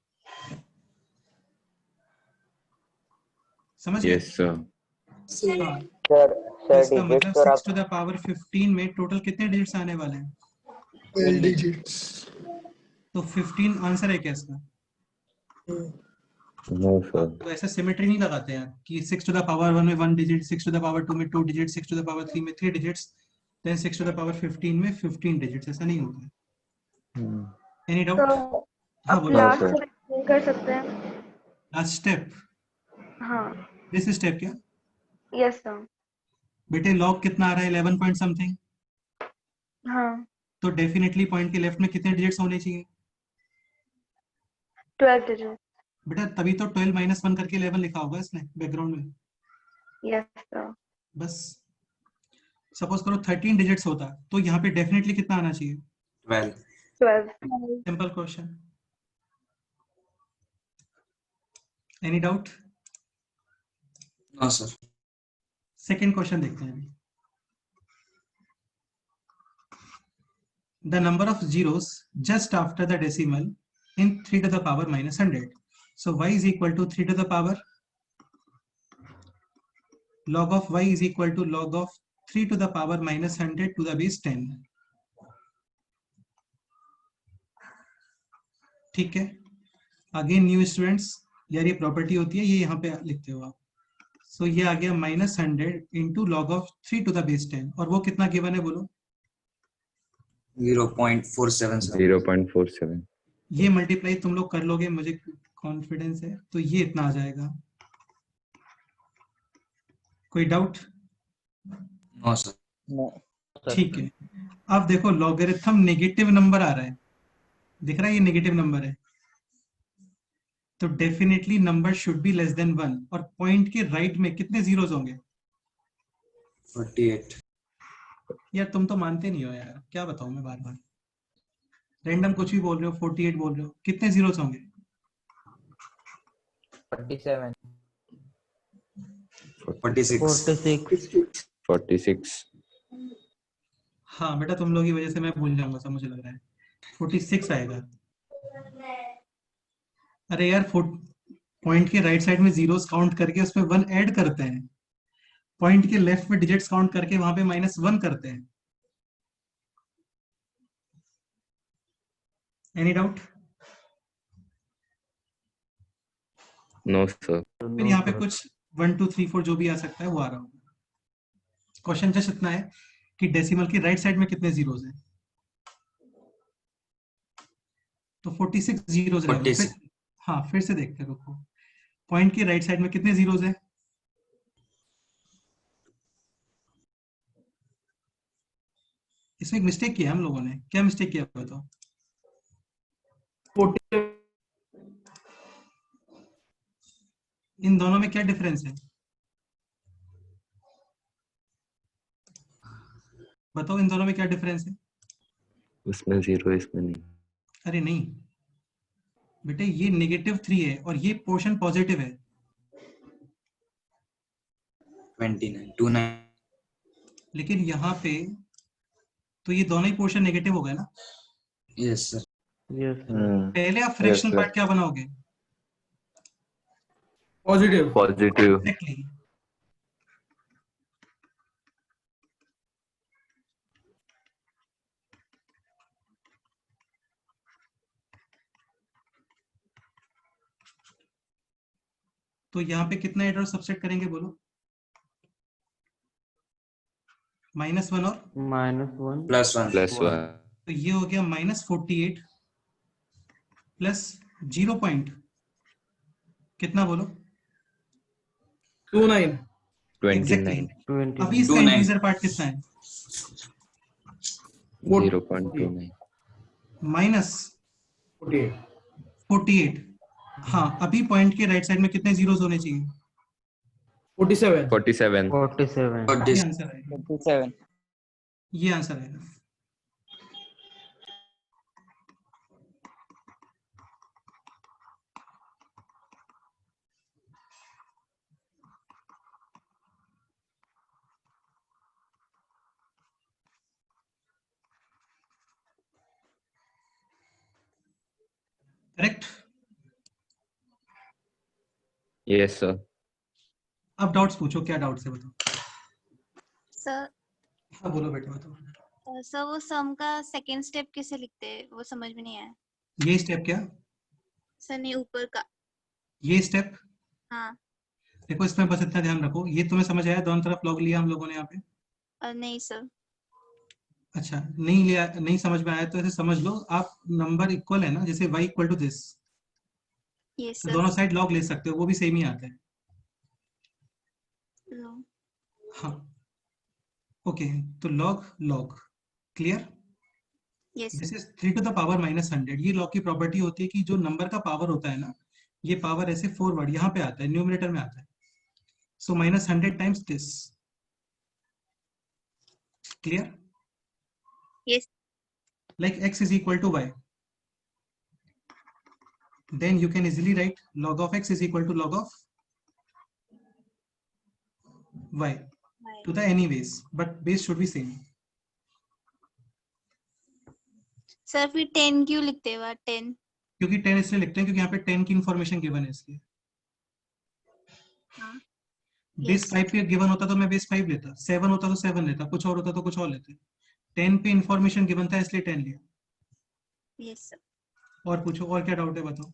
समझ गए? Yes, sir. हाँ, सर तो सर इसका डिजिट मतलब तो 6 टू द पावर 15 में टोटल कितने डिजिट्स आने वाले हैं? 12 digits. तो 15 आंसर है क्या इसका? No, sir. तो ऐसा सिमेट्री नहीं लगाते हैं कि 6 टू द पावर 1 में 1 डिजिट, 6 टू द पावर 2 में 2 डिजिट, 6 टू द पावर 3 में 3 digits, then 6 to the power 15 में 15 डिजिट्स, ऐसा नहीं होता है। Any doubt? तो हाँ अब बोलो। Last sir. स्टेप कर सकते हैं। लास्ट स्टेप, हाँ, दिस स्टेप क्या यस सर। बेटे? लॉग कितना आ रहा है? 11 पॉइंट समथिंग। हाँ, तो डेफिनेटली पॉइंट के लेफ्ट में कितने डिजिट्स होने चाहिए 12 डिजिट। बेटा? तभी तो 12 माइनस 1 करके 11 लिखा होगा इसने बैकग्राउंड में। Yes sir. बस सपोज करो 13 डिजिट्स होता तो यहाँ पे डेफिनेटली कितना आना चाहिए? 12. 12। Simple question. Any doubt? No, sir. Second question देखते हैं अभी। The number of zeros just after the decimal in 3 to the power minus 100. So y is equal to 3 to the power log of y is equal to log of 3 to the power minus 100 to the base 10. ठीक है, again new students, यार ये property होती है, ये यहाँ पे लिखते हो आप। सो ये आ गया minus 100 into log of 3 to the base 10, और वो कितना गिवन है बोलो? 0.477. 0.47. ये मल्टीप्लाई तुम लोग कर लोगे, मुझे कॉन्फिडेंस है। तो ये इतना आ जाएगा। कोई डाउट? No, sir. No. ठीक है, अब देखो लॉगरिथम नेगेटिव नंबर आ रहा है, दिख रहा है ये नेगेटिव नंबर है, तो definitely number should be less than 1। और पॉइंट के राइट में कितने जीरोस होंगे? 48. यार तुम तो मानते नहीं हो यार, क्या बताऊं मैं, बार बार रैंडम कुछ भी बोल रहे हो, 48 बोल रहे हो, कितने जीरोस होंगे? 47. 46. 46. हाँ बेटा, तुम लोग की वजह से मैं भूल जाऊंगा सब, मुझे लग रहा है 46 आएगा। अरे यार, पॉइंट के राइट साइड में जीरोस काउंट करके उसमें 1 ऐड करते हैं, पॉइंट के लेफ्ट में डिजिट्स काउंट करके वहां पे -1 करते हैं। Any doubt? No, sir. फिर यहाँ पे कुछ 1 2 3 4 जो भी आ सकता है वो आ रहा होगा। क्वेश्चन जस्ट इतना है कि डेसिमल की राइट साइड में कितने जीरोस हैं, तो 46 जीरोस रहेगा। 46. फिर हाँ, फिर से देखते हैं, रुको। पॉइंट के राइट साइड में कितने जीरोस हैं? इसमें एक मिस्टेक किया हम लोगों ने, क्या मिस्टेक किया बताओ? 40. इन दोनों में क्या डिफरेंस है बताओ, इन दोनों में क्या डिफरेंस है? उसमें 0, इसमें नहीं. अरे नहीं बेटे, ये -3 है और ये पोर्शन पॉजिटिव है। 29. लेकिन यहाँ पे तो ये दोनों ही पोर्शन नेगेटिव हो गए ना। Yes, sir. पहले आप फ्रैक्शनल sir. पार्ट क्या बनाओगे? Positive. Positive. एग्जैक्टली। तो यहाँ पे कितना एडर सब्सट्रैक्ट करेंगे बोलो? -1 और +1. +1. तो ये हो गया -48 प्लस 0 पॉइंट कितना बोलो? 29. 29. अभी इसका 29. इंटीजर पार्ट कितना है? 0.29. -48। हाँ, अभी पॉइंट के राइट साइड में कितने जीरोस होने चाहिए? 47. 47. ये आंसर है, 47. ये आंसर है। Yes, sir. अब डाउट्स पूछो, क्या डाउट्स है बताओ। सर हाँ बोलो बेटा बताओ। सर वो सम का सेकंड स्टेप कैसे लिखते हैं, वो समझ में नहीं आया। ये स्टेप क्या? सर नहीं, ऊपर का। ये स्टेप हाँ। देखो, इसमें बस इतना ध्यान रखो, ये तुम्हें समझ आया, दोनों तरफ लॉग लिया हम लोगों ने यहाँ पे। नहीं सर। अच्छा नहीं लिया, नहीं समझ में आया तो ऐसे समझ लो, आप नंबर इक्वल है ना, जैसे y equal to this, yes तो सर। दोनों साइड लॉग ले सकते हो, वो भी सेम ही आता है। हाँ ओके, तो log log clear. Yes this is 3 to the power -100। ये लॉग की प्रॉपर्टी होती है कि जो नंबर का पावर होता है ना, ये पावर ऐसे फॉरवर्ड यहाँ पे आता है, न्यूमरेटर में आता है। सो -100 times this, clear. Yes. Like x is equal to y, then you can easily write log of x is equal to log of y to the anyways, but base should be same. Sir फिर 10 क्यों लिखते हैं? 10 क्योंकि 10 इसलिए लिखते हैं क्योंकि यहाँ पे 10 की इंफॉर्मेशन गिवन है, इसलिए। हाँ। बेस 5 पे गिवन होता तो मैं बेस 5 लेता, 7 होता तो 7 लेता, कुछ और होता तो कुछ और लेते। 10 पे इंफॉर्मेशन गिवन था इसलिए 10 लिया। Yes sir. और पूछो, और क्या डाउट है बताओ।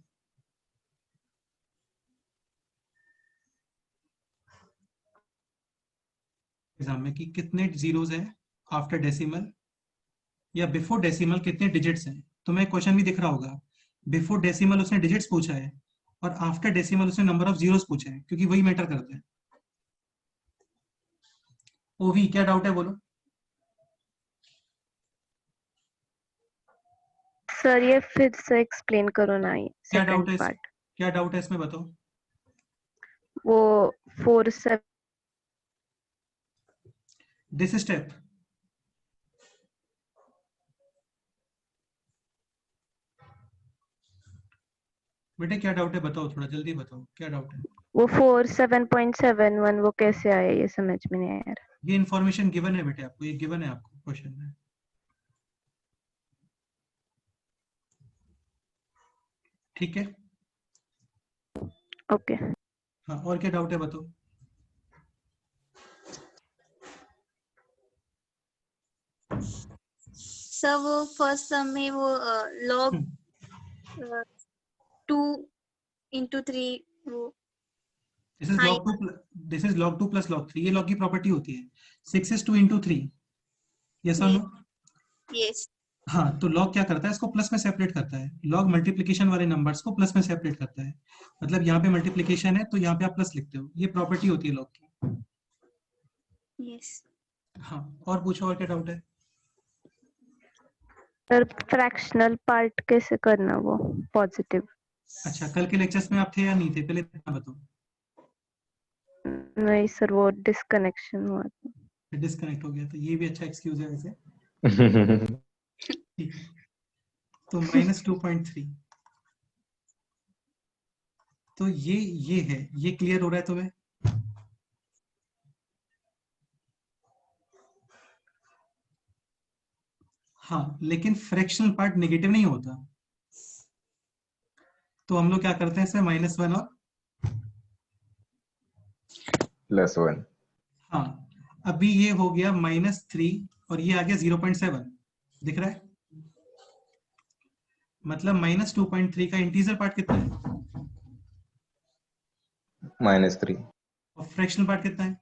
एग्जाम में कि कितने जीरोस हैं आफ्टर डेसिमल या बिफोर डेसिमल, कितने डिजिट्स हैं। तुम्हें क्वेश्चन भी दिख रहा होगा, बिफोर डेसिमल उसने डिजिट्स पूछा है और आफ्टर डेसिमल उसने नंबर ऑफ जीरोस पूछा है, क्योंकि वही मैटर करते हैं। ओवी क्या डाउट है बोलो। सर ये फिर से एक्सप्लेन करो ना, ये क्या डाउट सेकंड है पार्ट। क्या डाउट है इसमें बताओ। वो 4 7 दिस स्टेप बेटे क्या डाउट है बताओ, थोड़ा जल्दी बताओ क्या डाउट है। वो 4 7.71 वो कैसे आया, ये समझ में नहीं आया। ये इन्फॉर्मेशन गिवन है बेटे आपको, ये गिवन है आपको क्वेश्चन में। ठीक है ओके। हाँ, और क्या डाउट है बताओ। सर वो फर्स्ट सम में वो लॉग 2 into 3 वो this is log 2 plus log 3, ये log की प्रॉपर्टी होती है। 6 is 2 into 3, यस और नो। यस। हाँ, तो log क्या करता है, इसको प्लस में सेपरेट करता है। log मल्टीप्लिकेशन वाले नंबर्स को प्लस में सेपरेट करता है, मतलब यहाँ पे मल्टीप्लिकेशन है तो यहाँ पे आप प्लस लिखते हो, ये प्रॉपर्टी होती है log की। यस। हाँ, और पूछो, और क्या डाउट है। सर फ्रैक्शनल पार्ट कैसे करना, वो पॉजिटिव। अच्छा, कल के लेक्चर्स में आप थे या नहीं थे, पहले इतना बताओ। नहीं सर, वो डिस्कनेक्शन हुआ था। डिस्कनेक्ट हो गया, तो ये भी अच्छा एक्सक्यूज है वैसे। ठीक है, तो -2.3, तो ये है, ये क्लियर हो रहा है तुम्हें। हाँ, लेकिन फ्रैक्शनल पार्ट नेगेटिव नहीं होता, तो हम लोग क्या करते हैं इसमें -1 और +1। हाँ, अभी ये हो गया -3 और ये आ गया 0.7, दिख रहा है। मतलब -2.3 का इंटीजर पार्ट कितना है, -3। और फ्रैक्शनल पार्ट कितना है,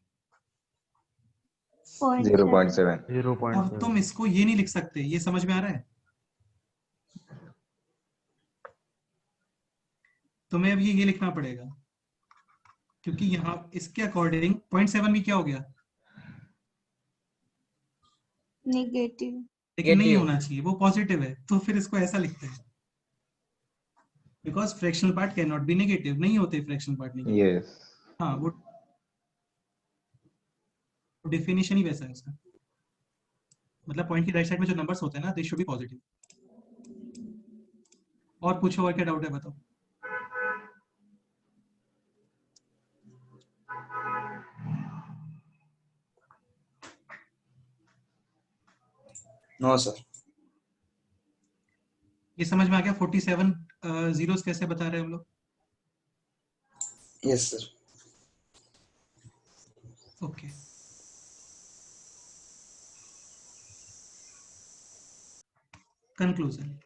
0.7। अब तुम इसको ये नहीं लिख सकते, ये समझ में आ रहा है तुम्हें। अब ये लिखना पड़ेगा, क्योंकि यहाँ इसके अकॉर्डिंग 0.7 भी क्या हो गया, नेगेटिव। लेकिन नहीं होना चाहिए, वो पॉजिटिव है, तो फिर इसको ऐसा लिखते हैं, because fractional part can not be negative, नहीं होते फ्रैक्शनल पार्ट नेगेटिव। यस। हाँ, वो डेफिनेशन ही वैसा है उसका, मतलब पॉइंट की राइट साइड में जो नंबर्स होते हैं ना, दे शुड बी पॉजिटिव। और पूछो, और क्या डाउट है बताओ। No sir. ये समझ में आ गया 47 जीरोस कैसे बता रहे हैं हम लोग। Yes, sir. Okay. Conclusion.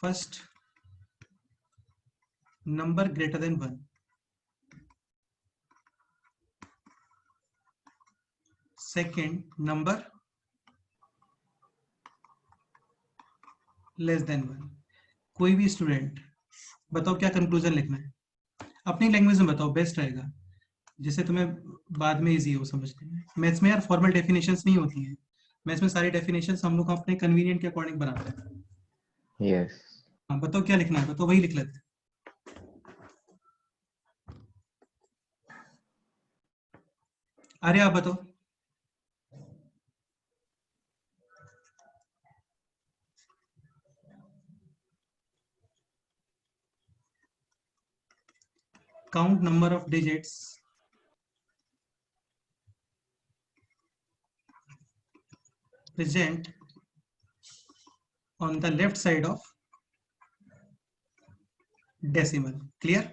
First, number greater than 1. Second, number less than 1. कोई भी स्टूडेंट बताओ क्या कंक्लूजन लिखना है, अपनी लैंग्वेज में बताओ, बेस्ट रहेगा, जिससे तुम्हें बाद में इजी हो समझने में। मैथ्स में यार फॉर्मल डेफिनेशंस नहीं होती हैं, मैथ्स में सारी डेफिनेशंस हम लोग अपने कन्वीनियंट के अकॉर्डिंग बनाते हैं। Yes. हाँ बताओ क्या लिखना है, बताओ वही लिख लेते हैं। अरे आप बताओ। Count number of digits present on the left side of decimal. Clear?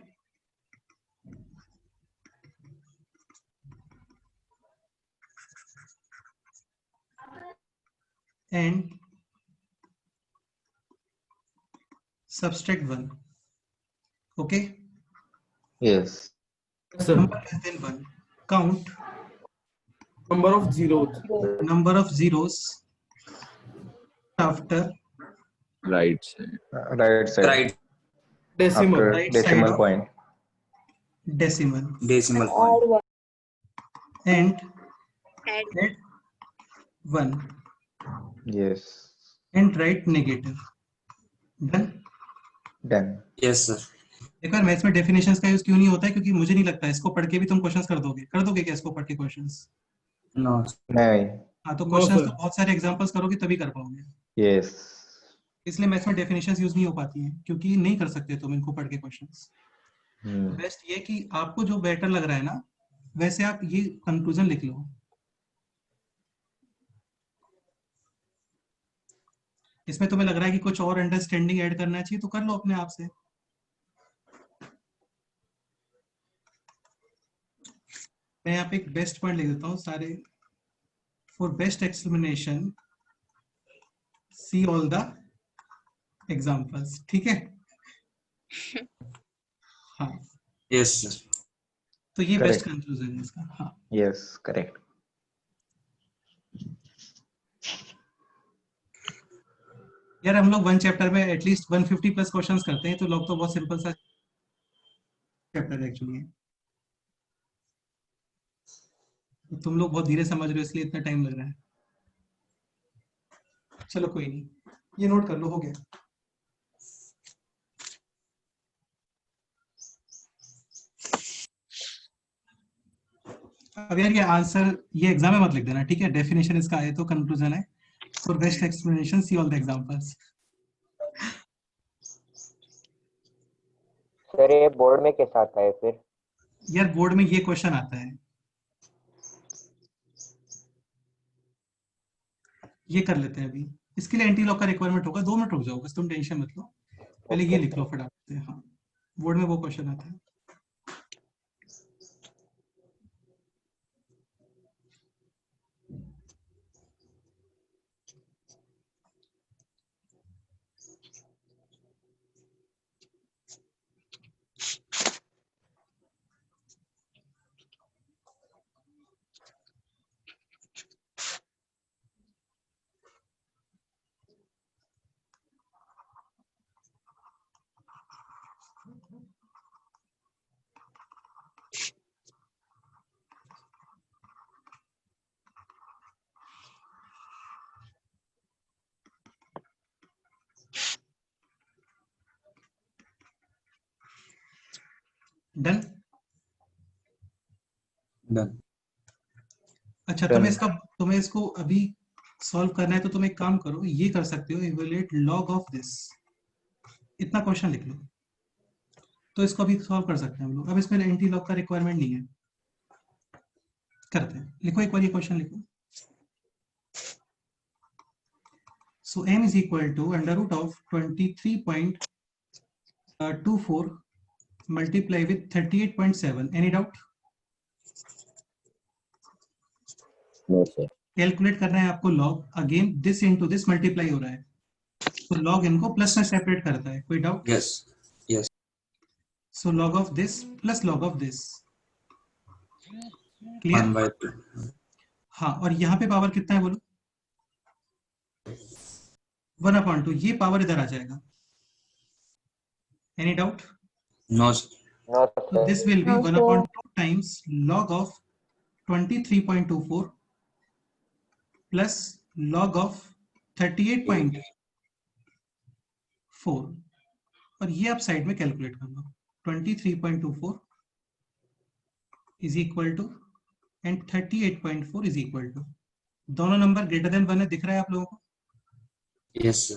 And subtract 1. Okay? Yes. Sir. Number less than 1. Count Number of zeros. number of zeros after Right side. Right side. Right. Decimal. After right side decimal of point. decimal. Decimal point. And Add add 1 Yes. and write negative. Done? Done. Yes, sir. एक बार maths में definitions का use क्यों नहीं होता है, क्योंकि मुझे नहीं लगता इसको पढ़ के भी तुम क्वेश्चंस कर दोगे क्या इसको पढ़ के क्वेश्चंस? No. नहीं. हाँ तो No, क्वेश्चंस sir. तो बहुत सारे एग्जांपल्स करोगे तभी कर पाओगे, Yes. इसलिए मैथ्स में डेफिनेशंस यूज नहीं हो पाती हैं, क्योंकि नहीं कर सकते तुम इनको पढ़ के क्वेश्चंस। Hmm. बेस्ट ये कि आपको जो बेटर लग रहा है ना, वैसे आप ये कंक्लूजन लिख लो। इसमें तुम्हें लग रहा है कि कुछ और अंडरस्टैंडिंग ऐड करना चाहिए तो कर लो अपने आप से। मैं यहाँ पे एक बेस्ट पॉइंट लिख देता हूँ सारे। For best explanation see all the examples. ठीक है? हाँ Yes, sir. तो ये Correct. बेस्ट कंक्लूजन है इसका। हाँ Yes. Correct. यार हम लोग वन चैप्टर में एटलीस्ट 150 प्लस क्वेश्चंस करते हैं, तो लोग तो बहुत सिंपल सा चैप्टर है एक्चुअली। तुम लोग बहुत धीरे समझ रहे हो इसलिए इतना टाइम लग रहा है। चलो कोई नहीं, ये नोट कर लो, हो गया। अब यार ये आंसर ये एग्जाम में मत लिख देना, ठीक है? डेफिनेशन इसका है तो कंक्लूजन है for best explanation see all the examples. Sir ये बोर्ड में कैसा आता है फिर? यार बोर्ड में ये क्वेश्चन आता है, ये कर लेते हैं अभी। इसके लिए एंटी लॉक का रिक्वायरमेंट होगा, 2 मिनट रुक जाओ बस, तुम टेंशन मत लो, पहले ये लिख लो फटाफट से। हाँ बोर्ड में वो क्वेश्चन आता है। डन? Done. अच्छा तुम्हें इसको अभी सॉल्व करना है तो तुम एक काम करो, ये कर सकते हो, इवैल्यूएट लॉग ऑफ दिस, इतना क्वेश्चन लिख लो, तो इसको अभी सॉल्व कर सकते हैं हम लोग। अब इसमें एंटी लॉग का रिक्वायरमेंट नहीं है, करते हैं। लिखो एक बार ये क्वेश्चन लिखो। So m is equal to under root of 23.6 24 multiply with 38.7. Any doubt? No, sir. Calculate करना है आपको log, again this into this multiply हो रहा है, तो लॉग इनको प्लस में सेपरेट करता है. कोई doubt? Yes. Yes. So log of this plus log of this. Clear? 1/2. हाँ, और यहाँ पे पावर कितना है बोलो? 1/2. ये पावर इधर आ जाएगा. Any doubt? No, sir. No, So sir. this will be No, 1/2 times log of 23.24 plus log of 38.4, और ये आप साइड में कैलकुलेट कर लो. 23.24 is equal to and 38.4 is equal to, दोनों नंबर ग्रेटर देन 1 है, दिख रहा है आप लोगों को? Yes, sir.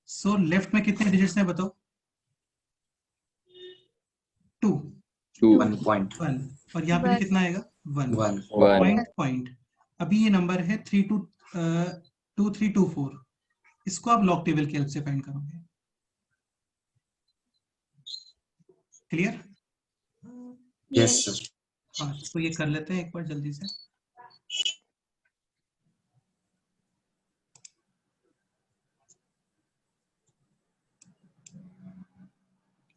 सो लेफ्ट में कितने डिजिट्स हैं बताओ? 2, 1 point. 1, और यहाँ पे भी कितना आएगा? 1. 1. पॉइंट. अभी ये नंबर है 2324. इसको आप लॉग टेबल के हेल्प से फाइंड करोगे. क्लियर? Yes, sir. हाँ, तो ये कर लेते हैं एक बार जल्दी से.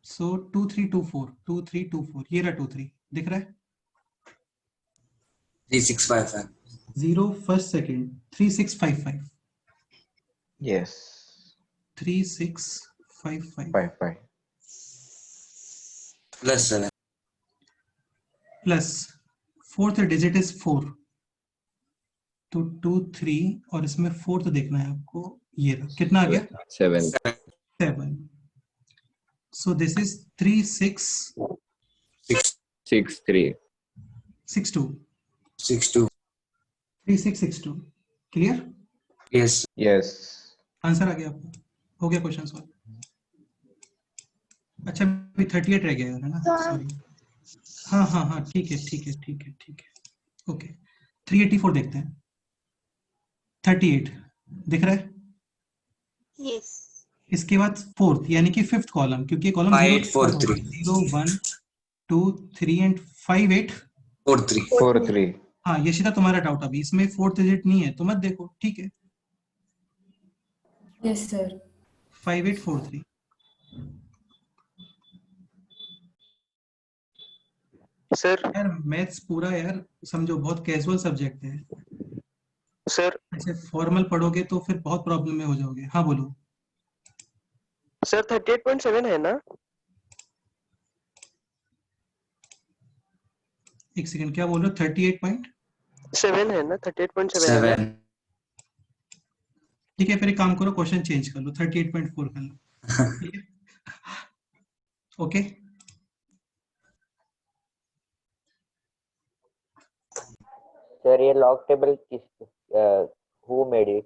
सो 2324 ये रहा 23, दिख रहा है? 3655. 0 first second 3655. Yes. 3655 5. Plus 7. Plus fourth digit is 4, तो 2 3 और इसमें फोर्थ देखना है आपको. ये रहा. कितना आ गया? 7. 7. So this is 3662. 6. 3. 62. 3662. Clear? Yes. Yes. Answer आ गया आपको? हो गया क्वेश्चन सॉल्व? अच्छा, अभी 38 रह गया है ना? सॉरी. हाँ, ठीक है. ओके, 384 देखते हैं. 38 दिख रहा है? Yes. इसके बाद फोर्थ यानी कि फिफ्थ कॉलम, क्योंकि कॉलम 5843. 0 1 2 3 एंड 5 8. 43. 4-3. हाँ, यशिता तुम्हारा डाउट, अभी इसमें फोर्थ डिजिट नहीं है तो मत देखो, ठीक है? Yes, sir. 5843. सर यार मैथ्स पूरा यार समझो बहुत कैजुअल सब्जेक्ट है. सर ऐसे फॉर्मल पढ़ोगे तो फिर बहुत प्रॉब्लम में हो जाओगे. हाँ बोलो. सर 38.7 है ना? एक सेकंड, क्या बोल रहे हो? 38.7 है ना? 38.7 है ना? 7. ठीक है, फिर एक काम करो, क्वेश्चन चेंज कर लो, 38.4 कर लो. ठीक है? ओके. सर ये लॉग टेबल किस हु मेड इट?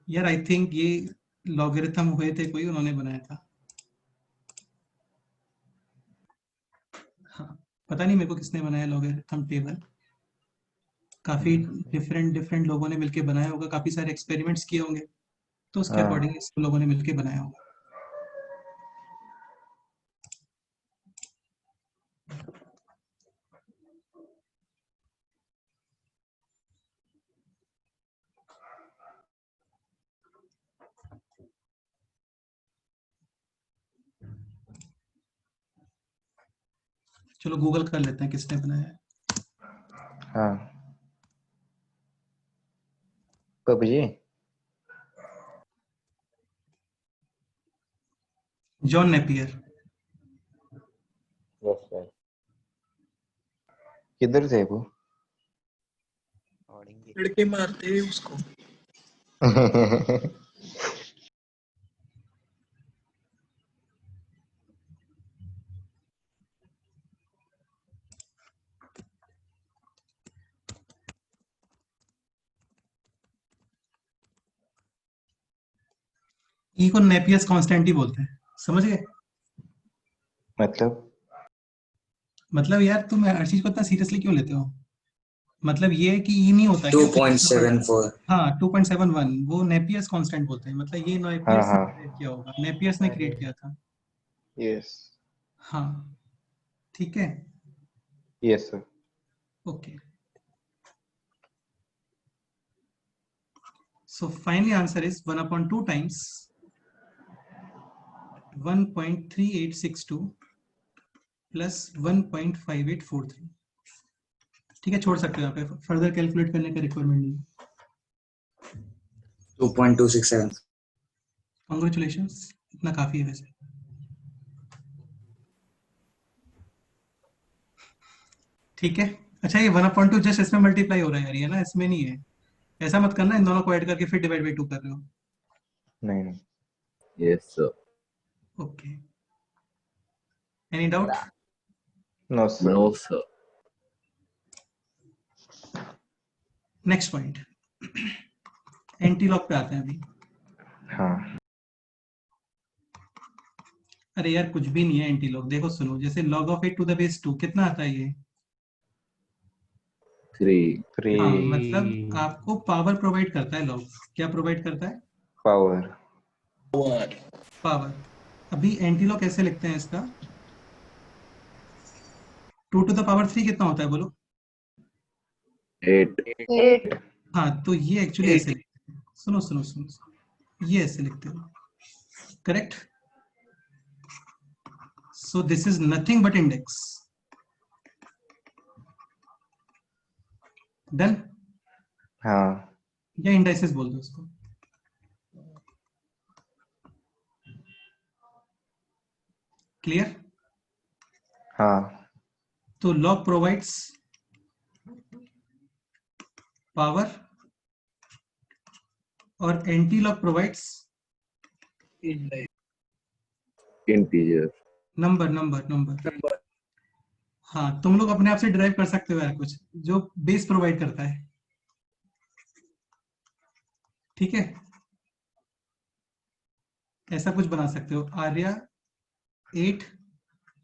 यार आई थिंक ये लॉगरिथम हुए थे कोई, उन्होंने बनाया था. हाँ, पता नहीं मेरे को किसने बनाया लॉगरिथम टेबल. काफी डिफरेंट लोगों ने मिलके बनाया होगा, काफी सारे एक्सपेरिमेंट्स किए होंगे, तो उसके हाँ. अकॉर्डिंग इस लोगों ने मिलके बनाया होगा. चलो गूगल कर लेते हैं किसने बनाया है. हाँ. कब जी? John Napier. Yes sir. किधर थे वो? लड़के मारते हैं उसको. ई को नेपियर्स कांस्टेंट ही बोलते हैं, समझ गए? मतलब मतलब यार तुम हर चीज को इतना सीरियसली क्यों लेते हो? मतलब ये है कि ई नहीं होता है क्या? 2.74 हाँ 2.71 वो नेपियर्स कांस्टेंट बोलते हैं, मतलब ये नेपियर्स हाँ, ने हाँ। क्रिएट किया होगा, नेपियर्स ने क्रिएट किया था। यस हाँ ठीक है, yes sir. Okay. So finally answer is 1/2 times 1.3862 plus 1.5843। ठीक है, छोड़ सकते हो यहाँ पे, फर्दर कैलकुलेट करने का रिक्वायरमेंट नहीं। 2.267 कॉन्ग्रेचुलेशंस, इतना काफी है वैसे। ठीक है, अच्छा ये 1/2 जस्ट इसमें मल्टीप्लाई हो रहा है यार, ये ना इसमें नहीं है, ऐसा मत करना इन दोनों को ऐड करके फिर डिवाइड बाई 2 कर रहे हो। नहीं नहीं। Yes, sir. Okay, any doubt? No sir. No, sir. Next point, anti log पे आते हैं अभी। हाँ अरे यार कुछ भी नहीं है एंटी लॉग, देखो सुनो, जैसे log of 8 to the base 2 कितना आता है ये? 3. 3 हाँ, मतलब आपको पावर प्रोवाइड करता है लॉग। क्या प्रोवाइड करता है? पावर। पावर। अभी एंटी लॉग कैसे लिखते हैं इसका? 2 to the power 3 कितना होता है बोलो? 8. 8 हाँ, तो ये एक्चुअली ऐसे लिखते हैं, सुनो सुनो सुनो सुनो, ये ऐसे लिखते हो, correct? So this is nothing but index. Done? हाँ या इंडाइसेस बोल दो उसको। क्लियर? हाँ तो लॉग प्रोवाइड्स पावर और anti log provides Integer. Number number number. हाँ, तुम लोग अपने आप से डिराइव कर सकते हो यार कुछ जो बेस प्रोवाइड करता है, ठीक है? ऐसा कुछ बना सकते हो, आर्या 8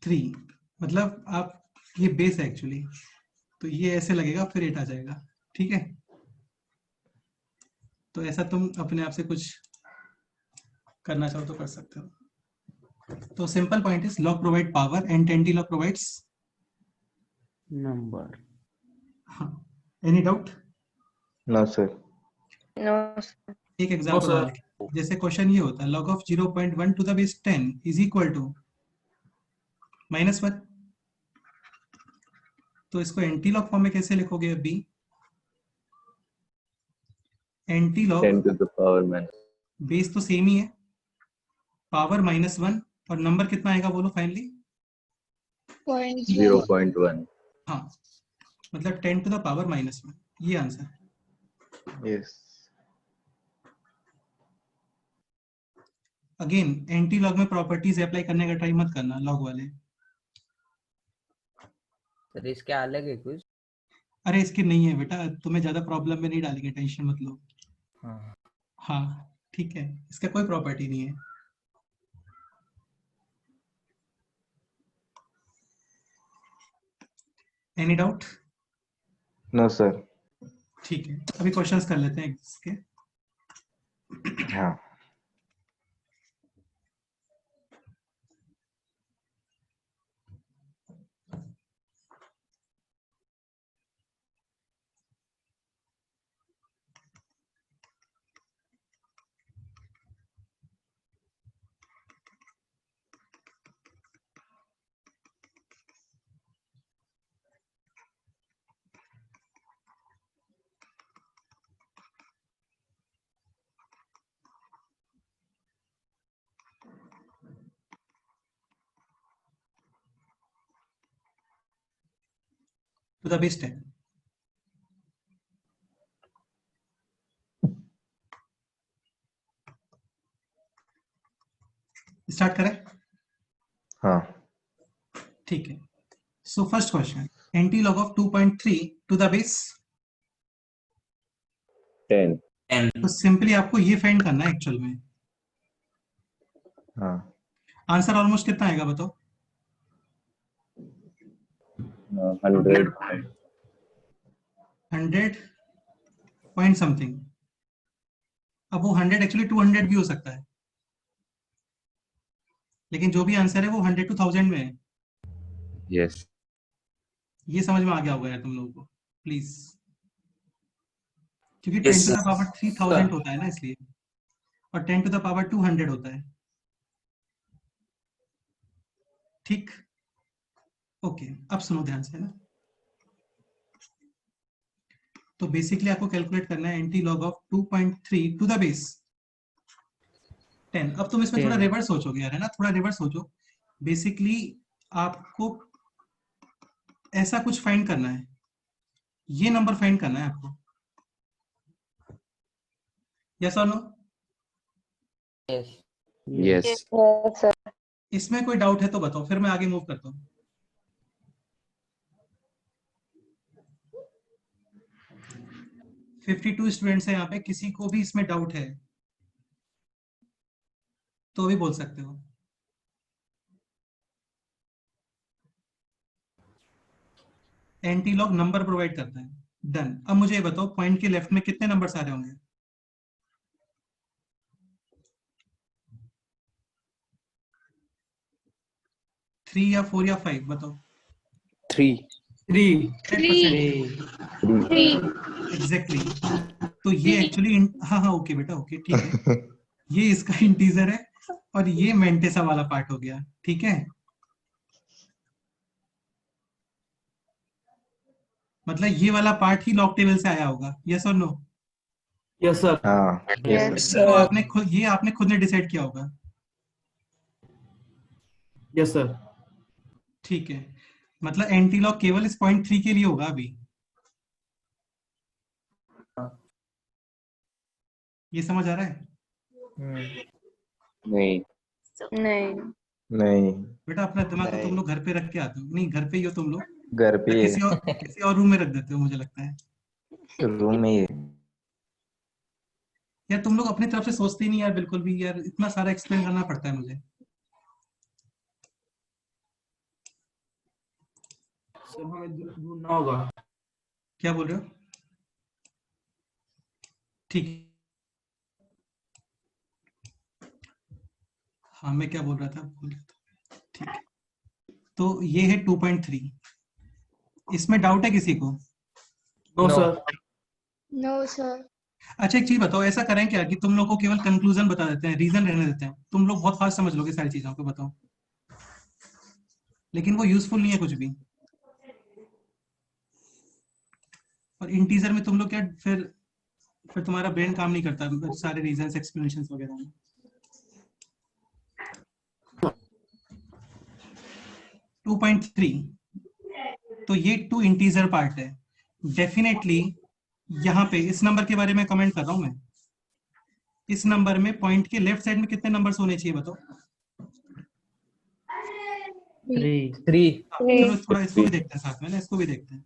3, मतलब आप, ये बेस है एक्चुअली, तो ये ऐसे लगेगा फिर 8 आ जाएगा, ठीक है? तो ऐसा तुम अपने आप से कुछ करना चाहो तो कर सकते हो। तो simple point is log provide power and anti log provides number. हाँ, any doubt? No sir. No एक एग्जांपल और, जैसे क्वेश्चन ये होता है log of 0.1 to the base 10 is equal to -1, तो इसको एंटी लॉग फॉर्म में कैसे लिखोगे? अभी anti 10 log to the power minus. Base तो सेम ही है, पावर -1 और नंबर कितना आएगा बोलो फाइनली? 0.1. हाँ, मतलब 10 to the power -1, ये answer. Yes again anti log में प्रॉपर्टीज अप्लाई करने का ट्राई मत करना लॉग वाले। सर इसके अलग है कुछ? अरे इसके नहीं है बेटा, तुम्हें ज्यादा प्रॉब्लम में नहीं डालेंगे, टेंशन मत लो। हाँ हाँ ठीक है, इसका कोई प्रॉपर्टी नहीं है। Any doubt? No sir. ठीक है, अभी क्वेश्चंस कर लेते हैं इसके। हाँ to the base 10, स्टार्ट करें? हाँ ठीक है, so first question, anti log of 2.3 to the base 10. 10 तो सिंपली आपको ये फाइंड करना है एक्चुअल में। हाँ आंसर ऑलमोस्ट कितना आएगा बताओ? 100. 100 पॉइंट समथिंग। अब वो 100 एक्चुअली 200 भी हो सकता है, लेकिन जो भी आंसर है वो 100 to 1000 में है। Yes. ये समझ में आ गया होगा यार तुम लोगों को, प्लीज, क्योंकि Yes, 10 to sir. the power 3000 होता है ना इसलिए, और 10 to the power 200 होता है। ठीक, ओके, अब सुनो ध्यान से ना। तो बेसिकली आपको कैलकुलेट करना है anti log of 2.3 to the base 10। अब तुम इसमें थोड़ा 10. रिवर्स सोचोगे यार, है ना, थोड़ा रिवर्स सोचो। बेसिकली आपको ऐसा कुछ फाइंड करना है, ये नंबर फाइंड करना है आपको। यस और no? Yes Yes. Yes, sir. इसमें कोई डाउट है तो बताओ, फिर मैं आगे मूव करता हूँ। $52 स्टूडेंट्स हैं यहाँ पे, किसी को भी इसमें डाउट है तो भी बोल सकते हो। एंटी लॉग नंबर प्रोवाइड करता है। डन। अब मुझे ये बताओ, पॉइंट के लेफ्ट में कितने नंबर्स आ रहे होंगे? 3 या 4 या 5 बताओ। 3. 3 एग्जैक्टली। तो ये एक्चुअली, हाँ हाँ ओके बेटा, ओके ठीक है, ये इसका इंटीजर है और ये मेंटेसा वाला पार्ट हो गया, ठीक है। मतलब ये वाला पार्ट ही लॉग टेबल से आया होगा, यस और नो? Yes sir. हाँ Yes, तो आपने खुद, ये आपने खुद ने डिसाइड किया होगा, यस सर। ठीक है। मतलब एंटी लॉग केवल इस पॉइंट 3 के लिए होगा अभी। ये समझ आ रहा है? नहीं. नहीं. नहीं, बेटा अपना दिमाग तो तुम लोग घर पे रख के आते हो, नहीं घर पे ही हो तुम लोग, घर पे या किसी और रूम में रख देते हो मुझे लगता है। रूम में ही। यार तुम लोग अपनी तरफ से सोचते ही नहीं यार, बिल्कुल भी यार, इतना सारा एक्सप्लेन करना पड़ता है मुझे। सर हमें ढूंढना होगा। क्या बोल रहे हो? ठीक, हाँ मैं क्या बोल रहा था, भूल गया था। ठीक है, तो ये है 2.3। इसमें डाउट है किसी को? No sir. No sir. अच्छा एक चीज बताओ, ऐसा करें क्या कि तुम लोग को केवल कंक्लूजन बता देते हैं, रीजन रहने देते हैं, तुम लोग बहुत फास्ट समझ लोगे सारी चीजों को, बताओ। लेकिन वो यूजफुल नहीं है कुछ भी, और इंटीजर में तुम लोग क्या, फिर तुम्हारा ब्रेन काम नहीं करता सारे रीजंस एक्सप्लेनेशंस वगैरह में। टू 2.3, तो ये 2 इंटीजर पार्ट है। डेफिनेटली यहाँ पे इस नंबर के बारे में कमेंट कर रहा हूं मैं, इस नंबर में पॉइंट के लेफ्ट साइड में कितने नंबर्स होने चाहिए बताओ? 3 चलो थोड़ा इसको भी देखते हैं साथ में ना, इसको भी देखते हैं।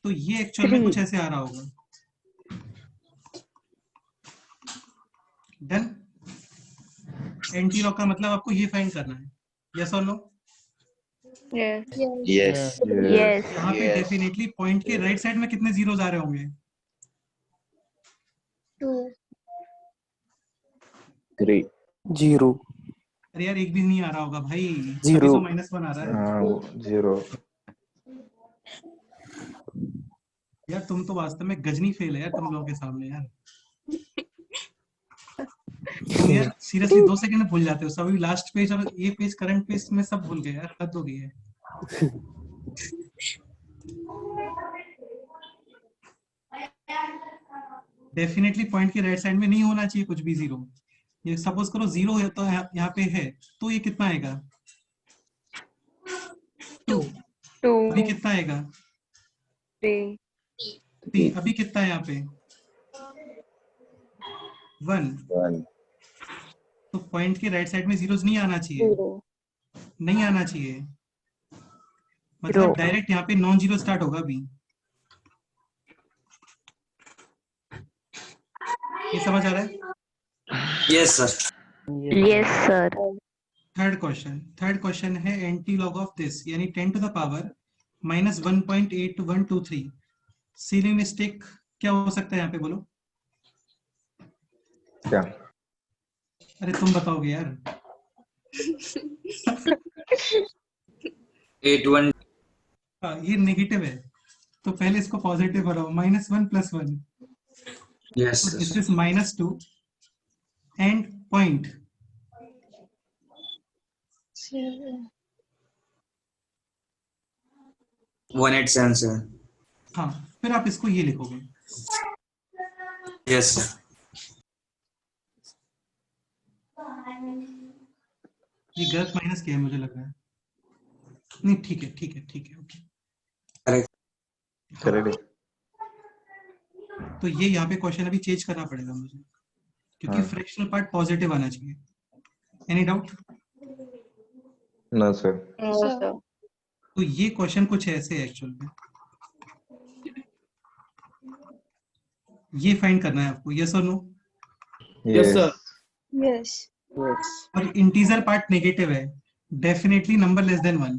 तो ये एक्चुअल में कुछ ऐसे आ रहा होगा। डन। एंटी लॉग का मतलब आपको ये फाइंड करना है, यस और नो? Yes. Yes. Yes. यहाँ पे डेफिनेटली पॉइंट के राइट साइड में कितने जीरोस आ रहे होंगे? 2 3. 0. अरे यार एक भी नहीं आ रहा होगा भाई, Zero. अभी तो -1 आ रहा है। हाँ 0। यार तुम तो वास्तव में गजनी फेल है यार तुम लोगों के सामने यार। तुम यार सीरियसली 2 सेकंड में भूल जाते हो सभी, लास्ट पेज और ये पेज करंट पेज में सब भूल गए यार, हद हो गई है। डेफिनेटली पॉइंट के राइट साइड में नहीं होना चाहिए कुछ भी जीरो। ये सपोज करो 0 है तो यहाँ पे है, तो ये कितना आएगा? 2। 2. अभी कितना आएगा? 3. 3। अभी कितना है यहाँ पे? 1। 1. तो पॉइंट के राइट साइड में जीरोस नहीं आना चाहिए, 0. नहीं आना चाहिए, मतलब डायरेक्ट यहाँ पे नॉन जीरो स्टार्ट होगा अभी। ये समझ आ रहा है? Yes, sir. Yes, sir. Third question है एंटी लॉग ऑफ दिस, यानी 10 to the power -1.8123 silly mistake क्या हो सकता है यहाँ पे, बोलो। क्या? अरे तुम बताओगे यार। 8 1 हाँ, ये नेगेटिव है तो पहले इसको पॉजिटिव बनाओ, -1 + 1, yes तो this sir is -2 and point. 1877 हाँ, फिर आप इसको ये लिखोगे। yes sir ये गलत माइनस किया है मुझे लग रहा है। नहीं ठीक है ठीक है ठीक है, ओके। correct correct. तो ये यहाँ पे क्वेश्चन अभी चेंज करना पड़ेगा मुझे, क्योंकि हाँ। फ्रैक्शनल पार्ट पॉजिटिव आना चाहिए। Any doubt? No sir. तो ये क्वेश्चन कुछ ऐसे है एक्चुअल में, ये फाइंड करना है आपको, यस और नो। Yes, sir. यस और इंटीजर पार्ट नेगेटिव है, डेफिनेटली नंबर लेस देन 1।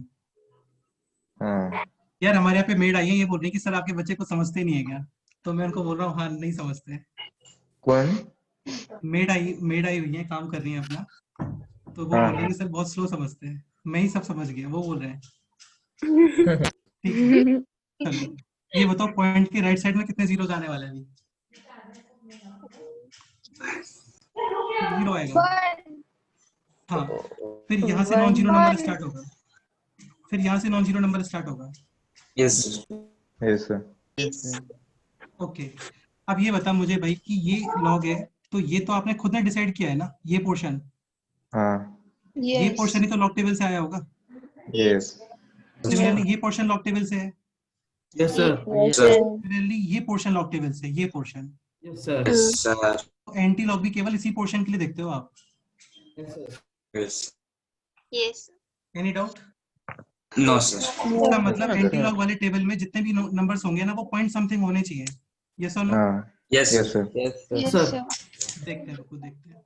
हाँ। यार हमारे यहाँ पे मेड आई है, ये बोल रही है कि सर आपके बच्चे को समझते नहीं है क्या, तो मैं उनको बोल रहा हूँ हाँ नहीं समझते। कौन? मेड आई हुई है, काम कर रही है अपना, तो वो हाँ। बोल रही है कि सर बहुत स्लो समझते हैं। मैं ही सब समझ गया, वो बोल रहे हैं। ठीक है, चलो ये बताओ पॉइंट के राइट साइड में कितने जीरो आने वाले हैं? 0 आएगा। हाँ, फिर यहाँ से नॉन जीरो नंबर स्टार्ट होगा, फिर यहाँ से नॉन जीरो नंबर स्टार्ट होगा। yes sir yes sir. Okay, अब ये बता मुझे भाई कि ये लॉग है, तो ये तो आपने खुद ने डिसाइड किया है ना, ये पोर्शन, हाँ। ये पोर्शन ही तो लॉग टेबल से आया होगा। यस। सिमिलरली ये पोर्शन लॉग टेबल से है, Yes, sir. sir सिमिलरली ये पोर्शन लॉग टेबल से, ये portion. Yes, sir. yes sir anti log भी केवल इसी पोर्शन के लिए देखते हो आप। Yes, sir. yes yes any doubt? no sir इसका मतलब एंटी लॉग वाले टेबल में जितने भी नंबर्स होंगे ना, वो पॉइंट समथिंग होने चाहिए। यस और नो? हाँ। yes yes sir. Yes Sir. देखते हैं, रुको देखते हैं।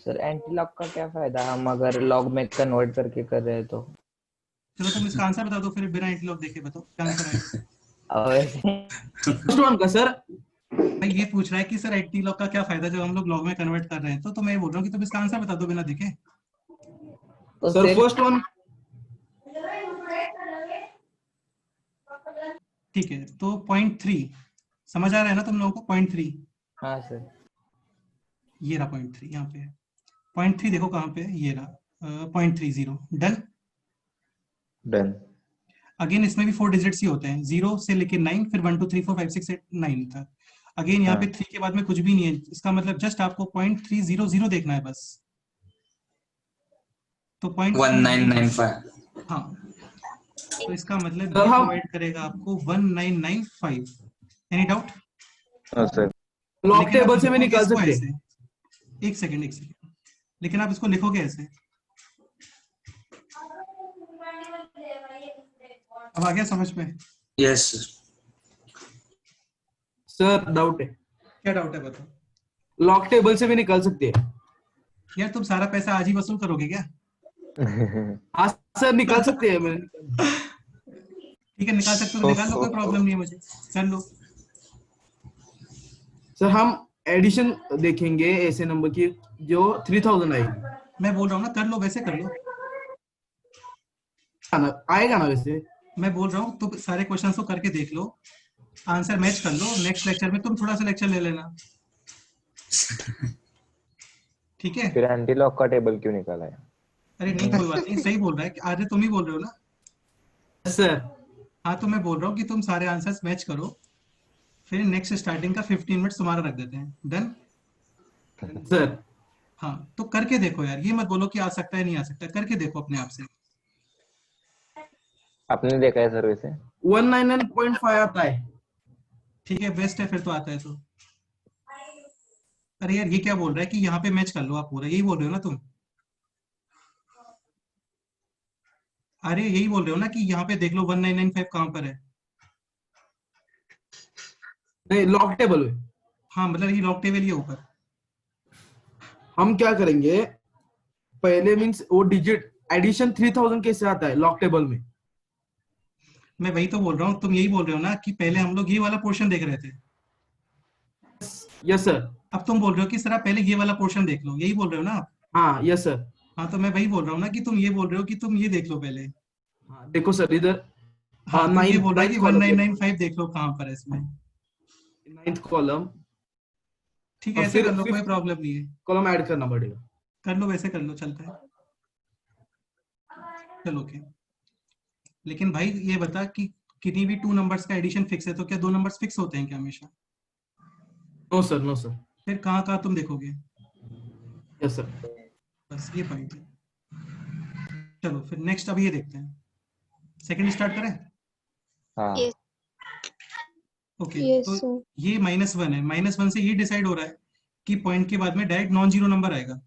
सर एंटी लॉग का क्या फायदा, हम अगर लॉग में कन्वर्ट करके कर रहे हैं तो? चलो तुम इसका आंसर बता दो, फिर बिना एंटी लॉग देखे बताओ क्या आंसर है। और वैसे First one का sir. भाई ये पूछ रहा है कि सर एंटी लॉग का क्या फायदा जब हम लोग लॉग में कन्वर्ट कर रहे हैं, तो मैं बोल रहा हूँ कि तुम इसका आंसर बता दो बिना देखे। तो Sir, फिर first one. ठीक है, तो 0.3 समझ आ रहा है ना तुम लोगों को? 0.3, हाँ सर। ये रहा 0.3, यहाँ पे है 0.3, देखो कहाँ पे है, ये रहा 0.30। डन। डन। अगेन इसमें भी 4 डिजिट्स ही होते हैं, 0 से लेके 9, फिर 1 2 3 4 5 6 7 9 तक। अगेन यहाँ पे 3 के बाद में कुछ भी नहीं है, इसका मतलब जस्ट आपको 0.300 देखना है बस। तो 1995 हाँ, तो इसका मतलब Sir, ये हम- प्रोवाइड करेगा आपको 1995। Any doubt? No sir. Log लेकिन आप table से भी लिखोगे निकाल इसको सकते ऐसे। हैं. एक सेकंड, लेकिन आप इसको लिखोगे ऐसे। अब आ गया समझ में? yes sir Sir, doubt है. क्या डाउट है बताओ? Log table से भी निकाल सकते हैं. यार तुम सारा पैसा आज ही वसूल करोगे क्या? हाँ सर, निकाल सकते हैं. मैं ठीक है, निकाल सकते हो तो निकाल लो, कोई प्रॉब्लम नहीं है मुझे, कर लो। सर हम एडिशन देखेंगे ऐसे नंबर की जो 3000 आएगी. मैं बोल रहा हूँ ना, कर लो, वैसे कर लो। आएगा ना वैसे? मैं बोल रहा हूँ तो सारे क्वेश्चंस को करके देख लो, आंसर मैच कर लो। नेक्स्ट लेक्चर में तुम थोड़ा सा लेक्चर ले लेना, ठीक है? फिर एंटी लॉग का टेबल क्यों निकाला है? अरे नहीं कोई बात नहीं, सही बोल रहा है, आर्य तुम ही बोल रहे हो ना। सर हाँ, तो मैं बोल रहा हूँ कि तुम सारे आंसर्स मैच करो, फिर नेक्स्ट स्टार्टिंग का 15 मिनट तुम्हारा रख देते हैं। डन? सर हाँ, तो करके देखो यार, ये मत बोलो कि आ सकता है नहीं आ सकता, करके देखो अपने आप से। आपने देखा है सर वैसे? 199.5 आता है. ठीक है, बेस्ट है फिर तो, आता है तो। अरे यार ये क्या बोल रहा है कि यहाँ पे मैच कर लो आप पूरा, यही बोल रहे हो ना तुम? अरे यही बोल रहे हो ना कि यहाँ पे देख लो 1995 कहाँ पर है? नहीं, लॉग टेबल में. हाँ, मतलब ये लॉग टेबल ये ऊपर। हम क्या करेंगे पहले, मींस वो डिजिट एडिशन 3000 कैसे आता है लॉग टेबल में? मैं वही तो बोल रहा हूँ, तुम यही बोल रहे हो ना कि पहले हम लोग ये वाला पोर्शन देख रहे थे, यस सर। अब तुम बोल रहे हो कि सर आप पहले ये वाला पोर्शन देख लो, यही बोल रहे हो ना आप? हाँ यस सर। हाँ तो मैं वही बोल रहा हूँ ना कि तुम ये बोल रहे हो कि तुम ये देख लो पहले। हाँ देखो सर इधर हाँ तुम ये बोल रहे हो कि कॉलम 1995 देख लो कहाँ पर है इसमें। 9th कॉलम ठीक है और ऐसे फिर कर लो, कोई 5th प्रॉब्लम नहीं है, कॉलम ऐड करना पड़ेगा। कर लो वैसे कर लो, चलता है। चलो ओके। लेकिन भाई ये बता कि किसी भी टू नंबर्स का एडिशन फिक्स है तो क्या दो नंबर्स फिक्स होते हैं क्या हमेशा? No sir no sir. फिर कहाँ कहाँ तुम देखोगे? Yes sir. बस ये पॉइंट है। चलो फिर नेक्स्ट अब ये देखते हैं, सेकंड स्टार्ट करें? हाँ Yes. ओके Yes, तो sir. ये -1 है, -1 से ये डिसाइड हो रहा है कि पॉइंट के बाद में डायरेक्ट नॉन जीरो नंबर आएगा।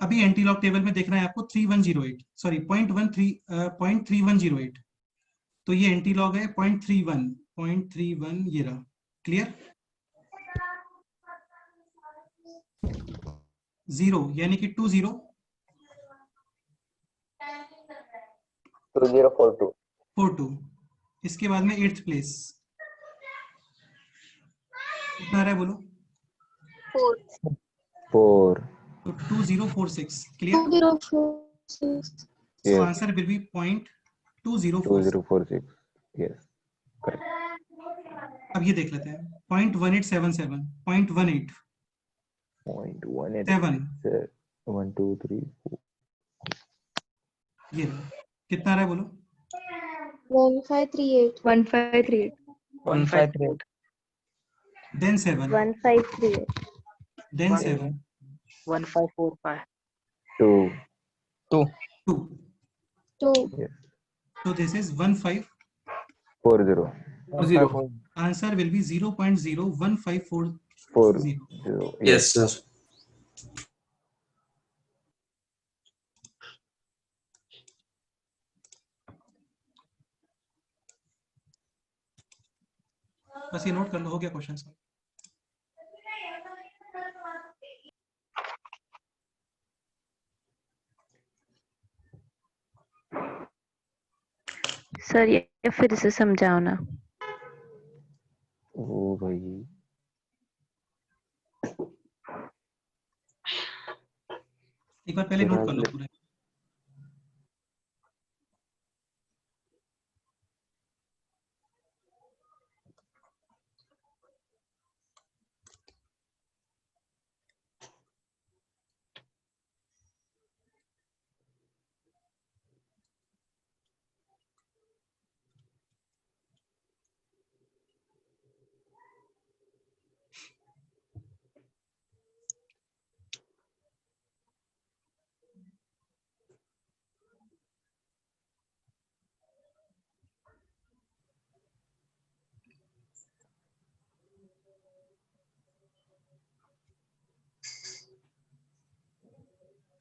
अभी एंटी लॉग टेबल में देखना है आपको 3108, सॉरी 0.3108, तो ये एंटी लॉग है 0.31 ये रहा। क्लियर? 0 यानी कि 20 2042 42, इसके बाद में 8th प्लेस कितना आ रहा है बोलो? 4. 4 तो 2046। Clear? 2046. So yes answer will be 0.2046. 2046 yes correct अब ये देख लेते हैं 0.1877, 0.18 .18 7, 1 2 3 4 ये रहा। कितना आ रहा है बोलो? 1538. 1538. 1538. Then 7, 1538. then 7, 1545. 2 2. 2. 2. yes So this is 15. 40 0 Answer will be 0.01540. 40 Yes, sir. बस ये नोट कर लो, हो गया क्वेश्चन सॉल्व। सर ये फिर से समझाओ ना। ओ भाई एक बार पहले नोट कर लो पूरा।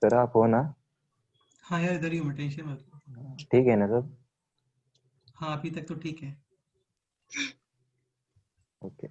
सर आप हो ना? हाँ यार इधर ही हूँ, टेंशन मत लो। ठीक है ना सब? हाँ अभी तक तो ठीक है। ओके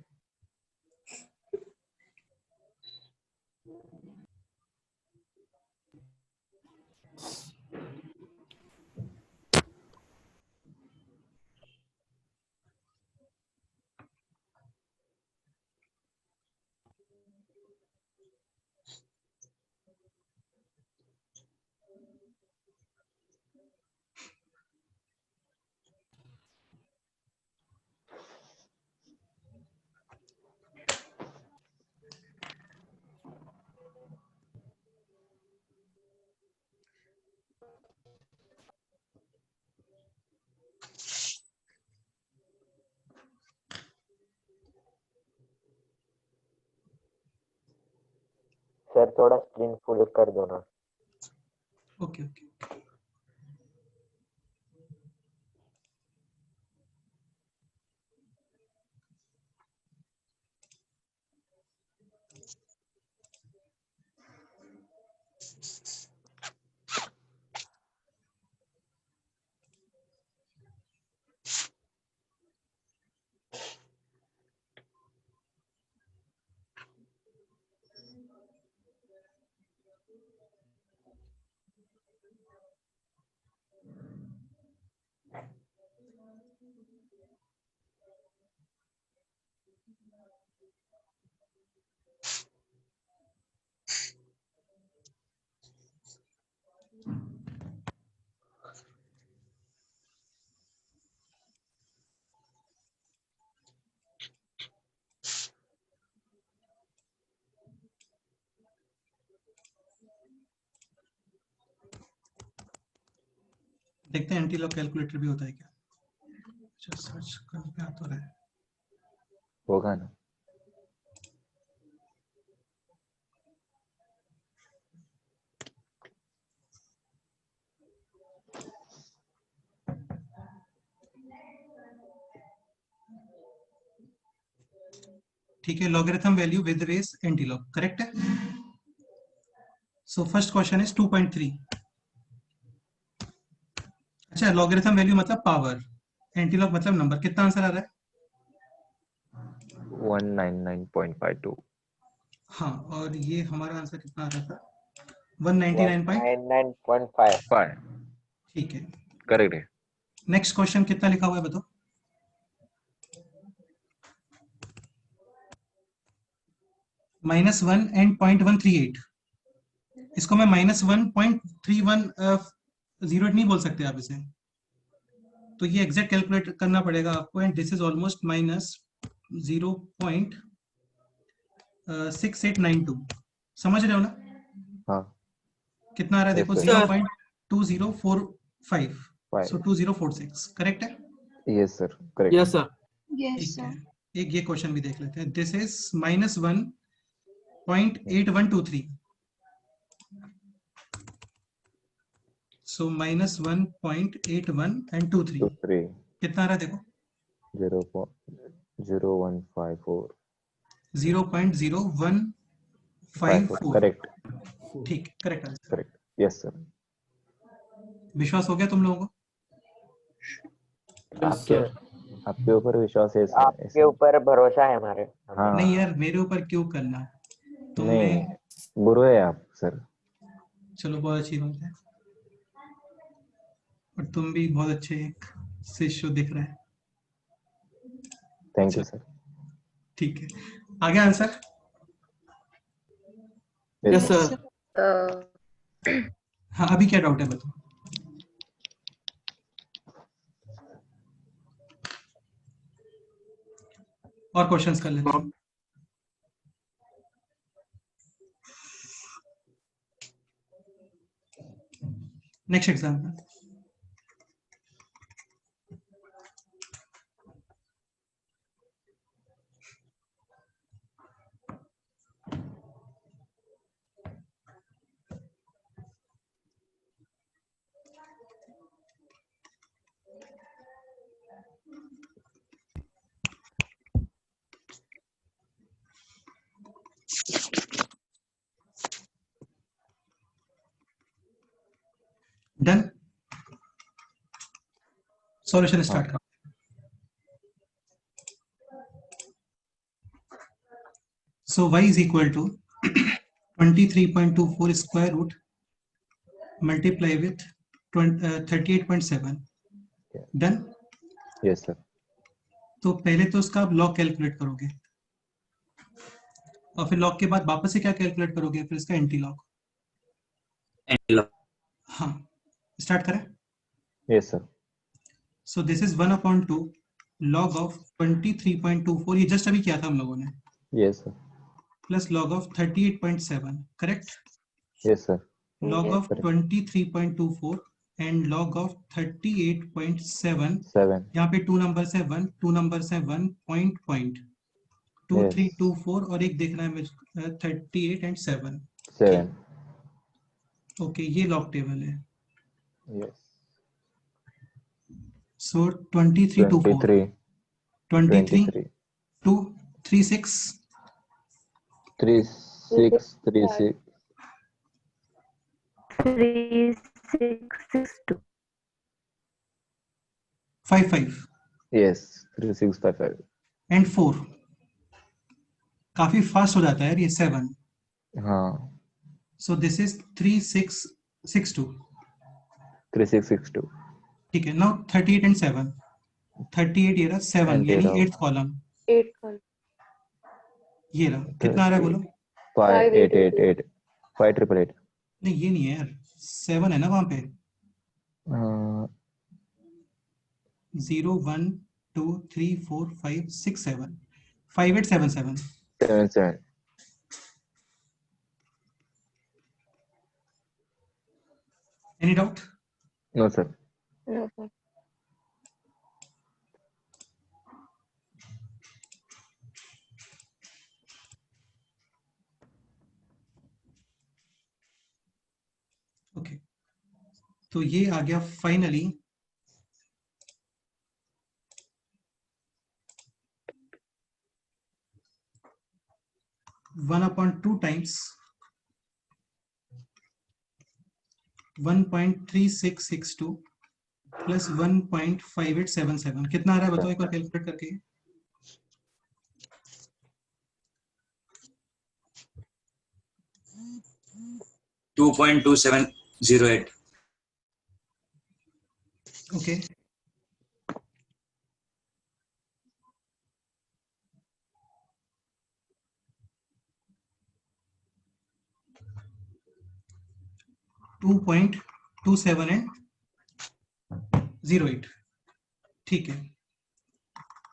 सर थोड़ा स्क्रीन फुल कर दो ना। Okay okay. देखते हैं एंटी लॉग कैलकुलेटर भी होता है क्या। अच्छा, सर्च करने पे आ तो रहा है। होगा ना। ठीक है, लॉगरिथम वैल्यू विद रेस एंटी लॉग, करेक्ट है। So first question is 2.3। अच्छा, लॉगरिथम वैल्यू मतलब पावर, एंटी लॉग मतलब नंबर। कितना आंसर आ रहा है? 199.52। हाँ, और ये हमारा आंसर कितना आ रहा था? 199. 199.5. 5 ठीक है, करेक्ट है। नेक्स्ट क्वेश्चन कितना लिखा हुआ है बताओ? -1 एंड 0.138। इसको मैं -1.3108 नहीं बोल सकते आप इसे, तो ये एग्जैक्ट कैलकुलेट करना पड़ेगा आपको। And this is almost -0.6892। समझ रहे हो ना? हाँ। कितना आ रहा है देखो? Yes, sir. 0.2045। सो 2046 करेक्ट है। Yes sir, correct. Yes sir. ठीक है, एक ये क्वेश्चन भी देख लेते हैं। This is -1.8123। सो -1.81 एंड 23 3 कितना आ रहा है देखो? 0.0154। 0.0154। करेक्ट। ठीक, correct answer. Correct, yes sir. विश्वास हो गया तुम लोगों को? आपके ऊपर विश्वास है सर। आपके ऊपर भरोसा है हमारे। हाँ। नहीं यार, मेरे ऊपर क्यों करना? नहीं, बुरे है आप सर। चलो, बहुत अच्छी बात है। और तुम भी बहुत अच्छे एक शिष्य दिख रहे हैं। Thank you sir. ठीक है, आगे आंसर। Yes sir. हाँ, अभी क्या डाउट है बताओ? और क्वेश्चंस कर लेते हैं। Next example. Done, solution start करो। So y is equal to 23.24 square root multiply with 38.7. Done? Yes sir. तो पहले तो उसका आप लॉग कैलकुलेट करोगे, और फिर लॉग के बाद वापस से क्या कैलकुलेट करोगे? फिर इसका एंटी लॉग। हाँ, स्टार्ट करें। Yes sir. So this is 1/2 log of 23.24, ये जस्ट अभी किया था हम लोगों ने, yes sir. Plus log of 38.7, correct? Yes sir. log of 23.24 and log of 38.7। 7। यहाँ पे 2 नंबर्स है, 1 2 नंबर्स है, 1 पॉइंट 2 3 2 4, और एक देखना है मुझे 38 एंड 7। 7। ओके, ये लॉग टेबल है। Yes. So 23 to 4, 23 to 36 3636 3662 55 yes 3655 and 4। काफी फास्ट हो जाता है यार ये 7। हाँ। सो दिस इज 3662। 3662 ठीक है, नाउ 38 एंड 7। 38 ये रहा, 7 यानी 8th कॉलम। 8 कॉलम ये रहा, कितना आ रहा है बोलो? 5888 5888 नहीं ये नहीं है यार, 7 है ना वहां पे। 0 1 2 3 4 5 6 7 5877। 77 any doubt? No sir No, sir. Okay, तो ये आ गया फाइनली 1/2 टाइम्स 1.3662 प्लस 1.5877। कितना आ रहा है बताओ एक बार कैलकुलेट करके। 2.2708. Okay, two point 27808। ठीक है,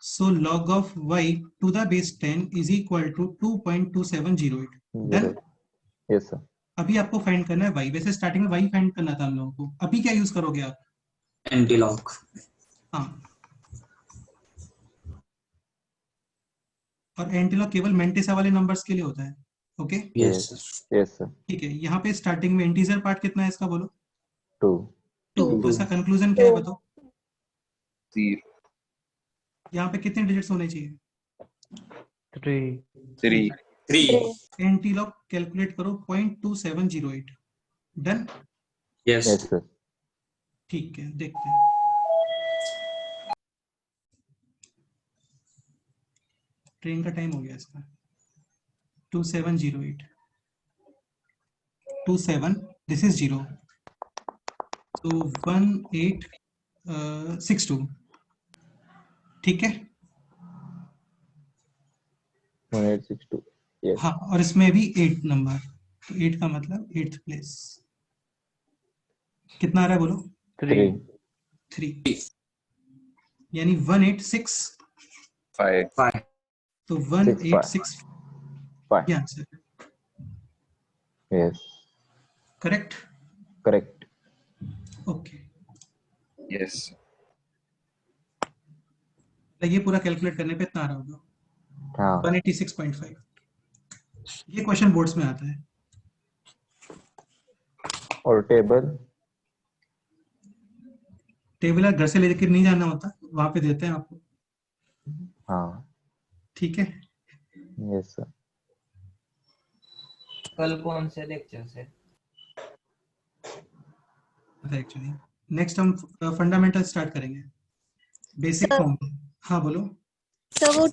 सो log of y to the base 10 is equal to 2.2708। Done. Yes sir अभी आपको फाइंड करना है y, वैसे स्टार्टिंग में y फाइंड करना था हम लोगों को। अभी क्या यूज करोगे आप? Anti-log. हाँ, और एंटीलॉग केवल मेंटिसा वाले नंबर्स के लिए होता है। Okay, Yes, sir. Yes sir ठीक है। यहाँ पे स्टार्टिंग में इंटीजर पार्ट कितना है इसका बोलो? 2 2। तो इसका कंक्लूजन क्या है बताओ? 0 यहाँ पे कितने डिजिट्स होने चाहिए? 3 3. एंटीलॉग कैलकुलेट करो 0.2708। डन। Yes. यस सर ठीक है, देखते हैं। ट्रेन का टाइम हो गया इसका। 2708 27, दिस इज 0, तो 1862। ठीक है, 1862 यस हाँ, और इसमें भी 8 नंबर, तो 8 का मतलब 8th प्लेस। कितना आ रहा है बोलो? 3 3, यानी 186। 5 तो 186 ये आंसर है। Yes correct. Correct okay, yes ये पूरा कैलकुलेट करने पे इतना आ रहा होगा, हाँ 186.5। ये क्वेश्चन बोर्ड्स में आता है। और टेबल घर से लेकर नहीं जाना होता, वहां पे देते हैं आपको। हाँ ठीक है, यस सर कल कौन से लेक्चर से? एक्चुअली नेक्स्ट हम फंडामेंटल स्टार्ट करेंगे, बेसिक फॉर्म। हाँ बोलो। तो वो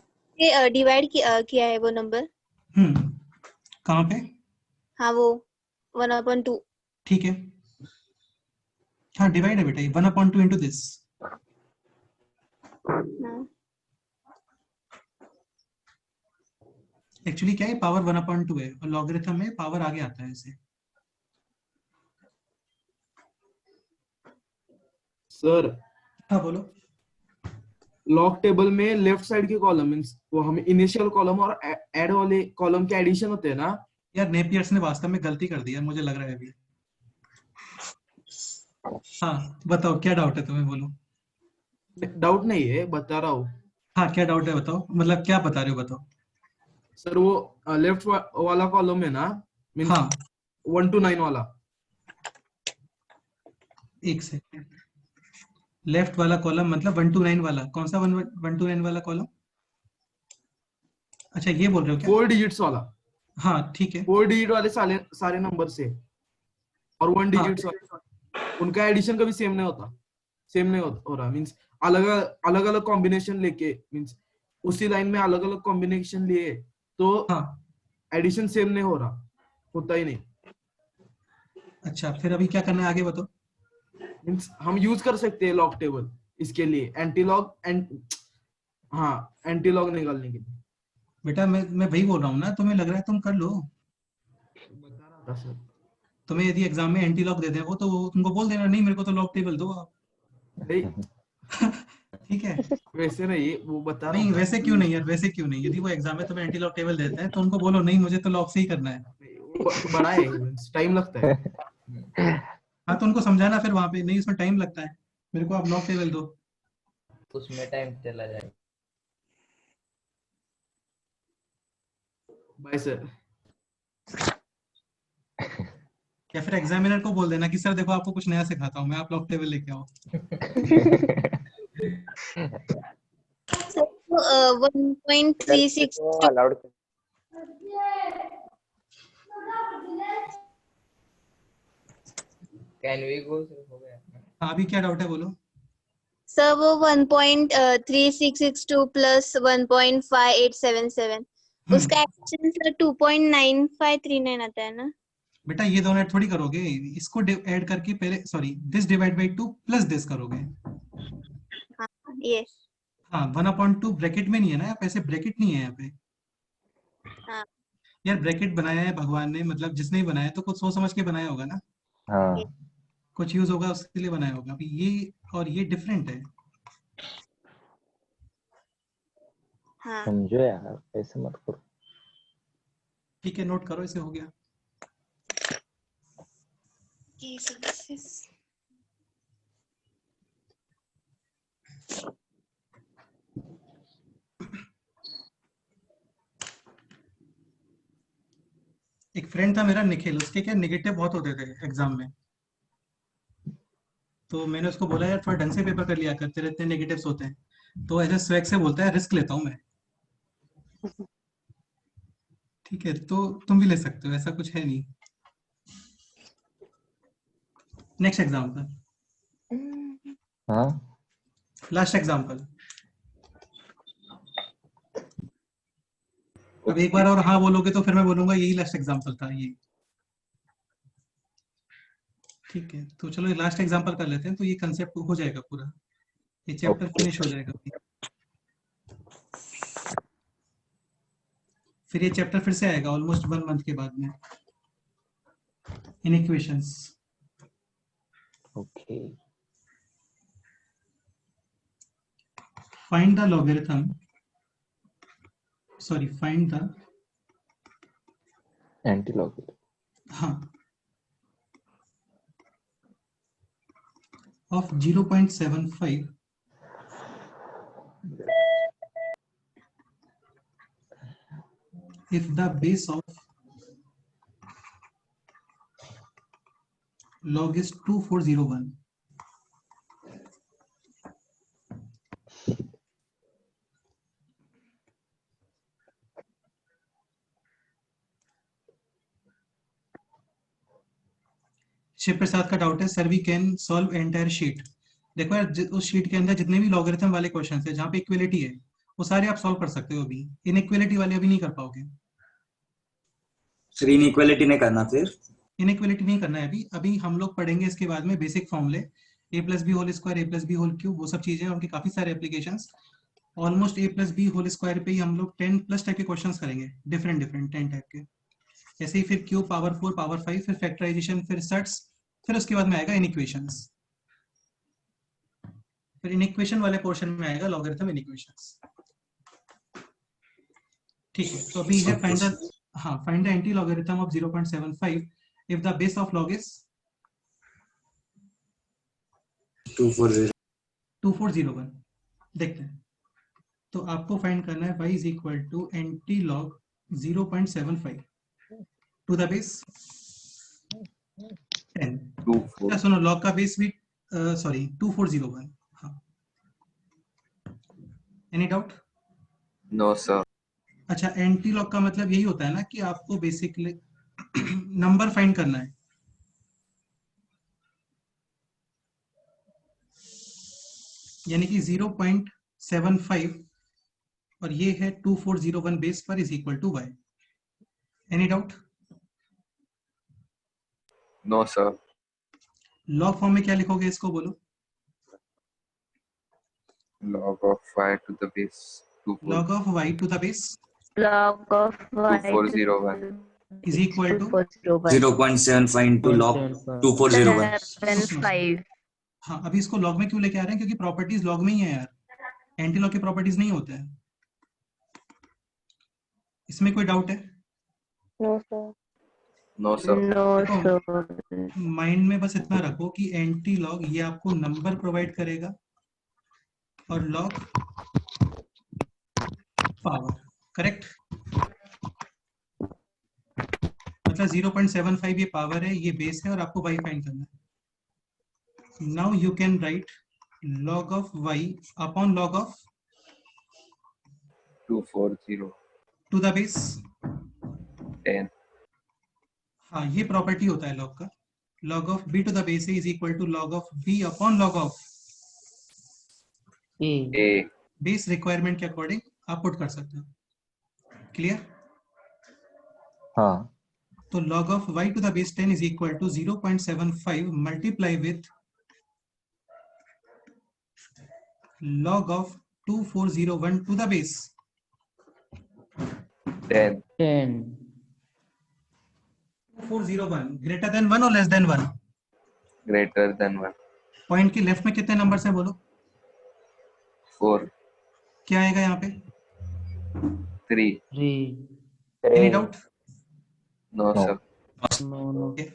डिवाइड किया है वो नंबर? कहाँ पे? हाँ वो 1/2। ठीक है, हाँ डिवाइड है बेटा, 1/2 इंटू दिस। एक्चुअली क्या है, पावर 1/2 है और लॉगरिथम में पावर आगे आता है ऐसे। सर हाँ बोलो। लॉग टेबल में लेफ्ट साइड के कॉलम मींस वो हमें इनिशियल कॉलम और ऐड वाले कॉलम के एडिशन होते हैं ना। यार नेपियर्स ने वास्तव में गलती कर दी है, मुझे लग रहा है अभी। हाँ बताओ क्या डाउट है तुम्हें, बोलो। डाउट नहीं है, बता रहा हूँ। हाँ क्या डाउट है बताओ, मतलब क्या बता रहे हो बताओ। सर वो लेफ्ट वाला कॉलम है ना, मींस हाँ 1 to 9 वाला। एक सेकंड, लेफ्ट वाला कॉलम मतलब 1 to 9 वाला, कौन सा 1 to 9 वाला कॉलम? अच्छा ये बोल रहे हो क्या? 4 डिजिट्स वाला। हाँ ठीक है। 4 डिजिट वाले सारे नंबर से और 1 डिजिट्स उनका एडिशन कभी सेम नहीं होता, सेम नहीं हो रहा। मींस अलग अलग कॉम्बिनेशन लेके, मींस उसी लाइन में अलग अलग कॉम्बिनेशन लिए तो एडिशन सेम नहीं हो रहा, होता ही नहीं। अच्छा फिर अभी क्या करना है आगे बताओ। मींस हम यूज कर सकते हैं लॉग टेबल इसके लिए, एंटी लॉग निकालने के लिए। बेटा मैं वही बोल रहा हूँ ना, तुम्हें लग रहा है तुम कर लो। बता रहा था सर। तुम्हें यदि एग्जाम में एंटी लॉग दे दे वो, तो तुमको बोल देना नहीं मेरे को तो लॉग टेबल दो आप। नहीं ठीक है। वैसे नहीं, वो बता रहा नहीं था। वैसे क्यों नहीं यार, वैसे क्यों नहीं, यदि वो एग्जाम में तुम्हें एंटी लॉग टेबल देते हैं तो उनको बोलो नहीं मुझे तो लॉग से ही करना है। वो बड़ा है, टाइम लगता है। हाँ तो उनको समझाना फिर वहां पे, नहीं उसमें टाइम लगता है, मेरे को आप लॉग टेबल दो। उसमें टाइम चला जाएगा। Bye sir. या फिर एग्जामिनर को बोल देना कि सर देखो आपको कुछ नया सिखाता हूँ मैं, आप लॉग टेबल लेके आओ। So 1.36 वो अलाउड कैन वी गो हो गया। हाँ अभी क्या डाउट है बोलो। सर वो 1.3662 प्लस 1.5877 उसका एक्शन सर 2.9539 आता है ना। बेटा ये दोनों ऐड थोड़ी करोगे, इसको ऐड करके पहले sorry this divide by 2 plus this करोगे। हाँ यस। हाँ 1/2 ब्रैकेट में नहीं है ना, यहाँ पे ऐसे ब्रैकेट नहीं है यहाँ पे। हाँ यार ब्रैकेट बनाया है भगवान ने, मतलब जिसने ही बनाया तो कुछ सोच समझ के बनाया होगा ना, हाँ कुछ यूज होगा उसके लिए बनाया होगा। अभी ये और ये डिफरेंट है। हाँ समझो यार, ऐसे मत करो। ठीक है नोट करो, इसे हो गया। एक फ्रेंड था मेरा निखिल, उसके क्या नेगेटिव बहुत होते थे एग्जाम में, तो मैंने उसको बोला यार थोड़ा ढंग से पेपर कर लिया कर, तेरे इतने नेगेटिव्स होते हैं। तो ऐसे स्वैग से बोलता है रिस्क लेता हूँ मैं। ठीक है तो तुम भी ले सकते हो, ऐसा कुछ है नहीं। नेक्स्ट एग्जाम्पल, हाँ लास्ट एग्जाम्पल। अब एक बार और हाँ बोलोगे तो फिर मैं बोलूंगा यही लास्ट एग्जाम्पल था ये। ठीक है तो चलो लास्ट एग्जाम्पल कर लेते हैं, तो ये कंसेप्ट हो जाएगा पूरा, ये चैप्टर फिनिश हो जाएगा। फिर ये चैप्टर फिर से आएगा ऑलमोस्ट 1 मंथ के बाद में, inequations. Okay find the logarithm, sorry find the antilog हाँ of 0.75 if the base of log is 2401। Shiv Prasad का डाउट है sir we can solve entire sheet. देखो यार उस शीट के अंदर जितने भी लॉगरिथम वाले क्वेश्चन है जहाँ पे इक्वलिटी है वो सारे आप सॉल्व कर सकते हो, अभी इनइक्वलिटी वाले अभी नहीं कर पाओगे। सर इनइक्वालिटी नहीं करना फिर? इनइक्वलिटी नहीं करना है अभी, अभी हम लोग पढ़ेंगे इसके बाद में बेसिक फॉर्मूले, a plus B whole square, a plus B whole cube, वो सब चीजें उनके काफी सारे applications. Almost a plus B whole square पे ही हम लोग 10 प्लस टाइप के क्वेश्चंस करेंगे, डिफरेंट 10 टाइप के। ऐसे ही फिर क्यूब, पावर 4, पावर 5, फिर फैक्टराइजेशन, फिर सट्स, फिर उसके बाद में आएगा इनइक्वेशंस, फिर इनइक्वेशन वाले पोर्शन में आएगा लॉगरिथम इनइक्वेशंस। ठीक है तो अभी है find the find the anti-logarithm of 0.75 if the base of log is 2401। देखते हैं तो आपको फाइंड करना है y is equal to anti-log 0.75 to the base 10। क्या सुनो log का बेस भी सॉरी 2401। हाँ एनी डाउट? No sir. अच्छा एंटी लॉग का मतलब यही होता है ना कि आपको बेसिकली नंबर फाइंड करना है, यानी कि 0.75 और ये है 2401 बेस पर is equal to y। Any doubt? No sir. Log form में क्या लिखोगे इसको बोलो? log of y to the base 24। log of y to the base log of y 2401. is equal to 2401 0.75 into log 2401. 75 हाँ, अभी इसको log में क्यों लेके आ रहे हैं? क्योंकि प्रॉपर्टीज लॉग में ही है यार, एंटी लॉग की प्रॉपर्टीज नहीं होते हैं। इसमें कोई डाउट है? No, sir. No, sir. no देखो, sir माइंड में बस इतना रखो कि एंटी लॉग ये आपको नंबर प्रोवाइड करेगा और लॉग पावर, करेक्ट? मतलब 0.75 ये पावर है, ये बेस है और आपको y फाइंड करना है। Now you can write log of y upon log of 240. to the base 10. हाँ, ये प्रॉपर्टी होता है log का। log of b to the base a is equal to log of b upon log of A. Base requirement के according आप put कर सकते हो। क्लियर? हाँ तो log of y to the base 10 is equal to 0.75 multiply with log of 2401 to the base 10. 2401 greater than 1 or less than 1? Greater than 1. Point की left में कितने नंबर्स हैं बोलो? 4. क्या आएगा यहाँ पे? 3. Any doubt? No, No. sir.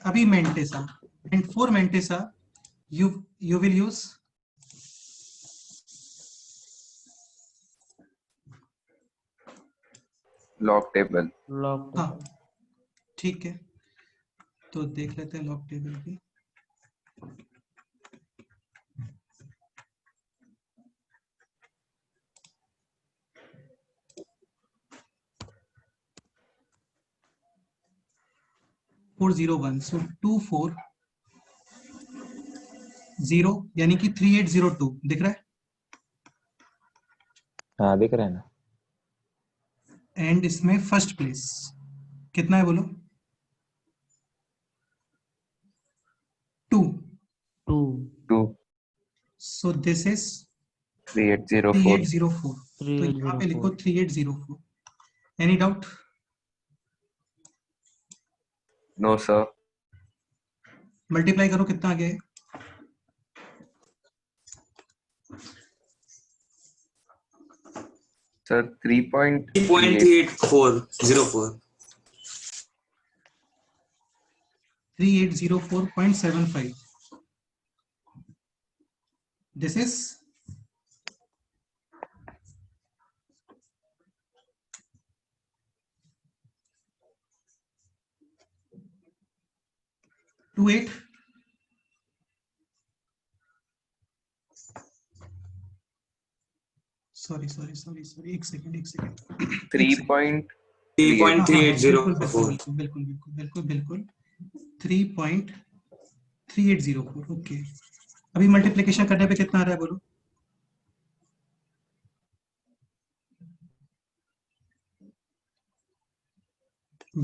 अभी mantissa and for mantissa you will use Log table. हाँ, ठीक है, तो देख लेते हैं लॉग टेबल भी। फोर 401 सो 240 यानी कि 3802 दिख रहा है? हाँ दिख रहा है ना। एंड इसमें फर्स्ट प्लेस कितना है बोलो? 2. 2. सो दिस इज 3804. 3804। तो यहाँ पे लिखो 3804। Any doubt? No, sir. Multiply करो, कितना आ गया है? Sir, 3.38. 3.3804. 3804.75. This is two eight. Sorry. एक सेकंड 3.3804. बिल्कुल 3.3804। ओके, अभी मल्टीप्लिकेशन करने पे कितना आ रहा है बोलो?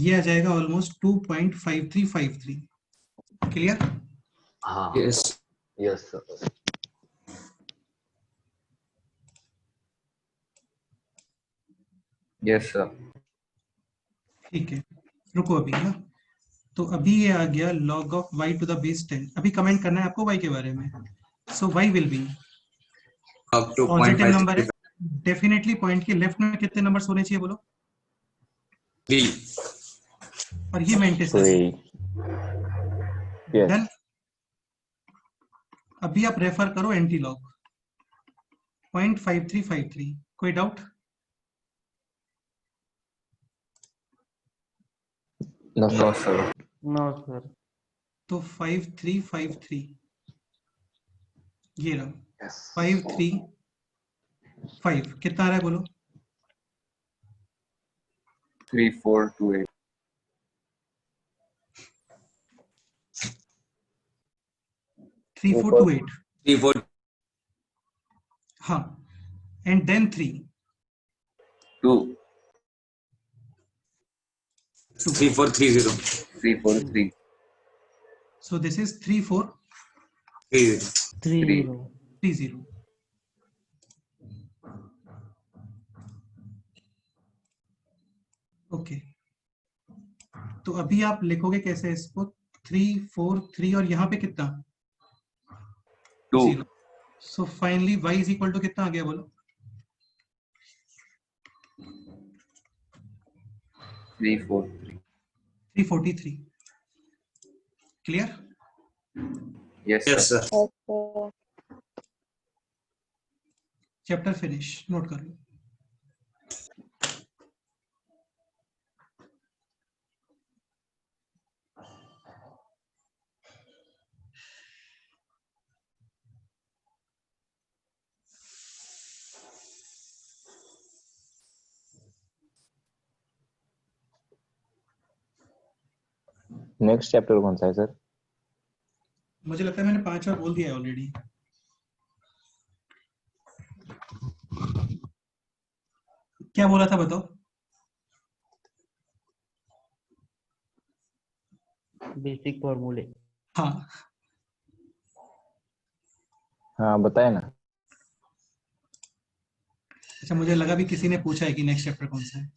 ये आ जाएगा almost 2.5353। Clear? Yes. Yes sir. Yes, sir. ठीक है, रुको अभी। हाँ, तो अभी ये आ गया log of y to the base 10। अभी कमेंट करना है आपको y के बारे में। सो y will be Up to positive number है 0.53. डेफिनेटली। पॉइंट के लेफ्ट में कितने नंबर्स होने चाहिए बोलो? 3. और ये मेंटेस है। 3 यस। डन। अभी आप रेफर करो एंटी लॉग 0.5353। कोई doubt? No No, sir. sir. तो 5353 ये रहा। यस 535 कितना आ रहा है बोलो? 3428. 3428। 34. हाँ, and then 3 2. 3430. 343. So this is 3430। 3. Okay, तो अभी आप लिखोगे कैसे इसको? 3 4 3 और यहाँ पे कितना? 2 0. So finally y is equal to कितना आ गया बोलो? 343. 343. Clear? Yes, Yes, sir. sir. Okay. Chapter finish, note कर लो. नेक्स्ट चैप्टर कौन सा है सर? मुझे लगता है मैंने 5 बार बोल दिया है ऑलरेडी. क्या बोला था बताओ? बेसिक फॉर्मूले। हाँ, हाँ बताए ना. अच्छा, मुझे लगा भी किसी ने पूछा है कि नेक्स्ट चैप्टर कौन सा है.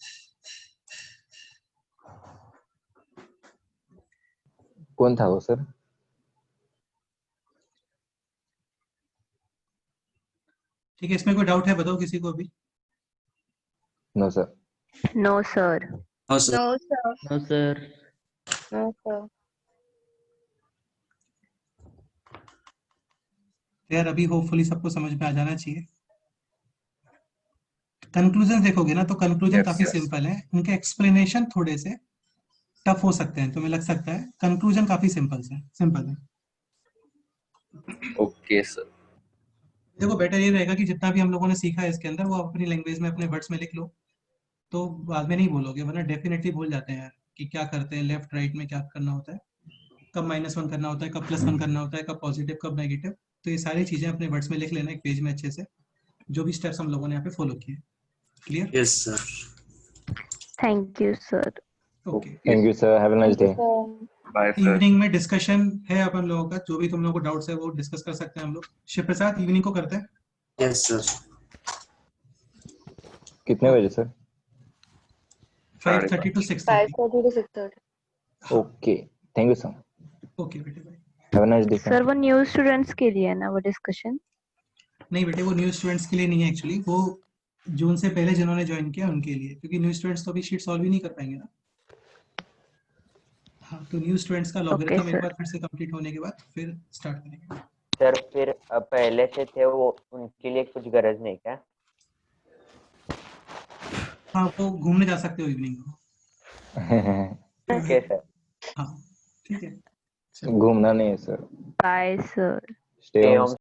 कौन था वो सर? ठीक है, इसमें कोई डाउट है बताओ किसी को अभी? No sir. No, sir. No, sir. No, sir. No sir. No, sir. यार अभी होपफुली सबको समझ में आ जाना चाहिए. कंक्लूजन देखोगे ना तो कंक्लूजन Yes, काफी yes. सिंपल है. उनके एक्सप्लेनेशन थोड़े से टफ हो सकते हैं, तुम्हें लग सकता है. कंक्लूजन काफी सिंपल है. Okay, sir. देखो, बेटर ये रहेगा कि जितना भी हम लोगों ने सीखा है इसके अंदर वो आप अपनी लैंग्वेज में अपने वर्ड्स में लिख लो, तो बाद में नहीं बोलोगे, वरना डेफिनेटली भूल जाते हैं यार कि क्या करते हैं, लेफ्ट राइट में क्या करना होता है, कब -1 करना होता है, कब +1 करना होता है, कब पॉजिटिव कब नेगेटिव. तो ये सारी चीजें अपने वर्ड्स में लिख लेना एक पेज में अच्छे से, जो भी स्टेप्स हम लोगों ने यहाँ पे फॉलो किए. Clear? Yes, sir. Thank you, sir. Okay. Thank you sir. Have a nice day. Bye, sir. Evening में डिस्कशन है अपन लोगों का, जो भी तुम लोगों को डाउट्स है वो डिस्कस कर सकते हैं हम लोग. शिव प्रसाद, इवनिंग को करते हैं. Yes, sir. कितने बजे सर? 5:30 to 6:30. 5:30 to 6:30. Okay, thank you sir. Okay बेटे, bye. Have a nice day Sir, वो न्यू स्टूडेंट्स के लिए है ना वो डिस्कशन? नहीं बेटे, वो न्यू स्टूडेंट्स के लिए नहीं है एक्चुअली, वो जून से पहले जिन्होंने ज्वाइन किया उनके लिए, क्योंकि न्यू स्टूडेंट्स तो अभी शीट सॉल्व ही नहीं कर पाएंगे ना. हाँ, तो न्यू स्टूडेंट्स का लॉगरिथम एक sir. बार फिर से कंप्लीट होने के बाद फिर स्टार्ट करेंगे. सर फिर पहले से थे वो, उनके लिए कुछ गरज नहीं क्या? हाँ, वो घूमने जा सकते हो इवनिंग को. ठीक है सर. हाँ ठीक है. घूमना नहीं है sir. Bye, sir. Stay Stay home. home.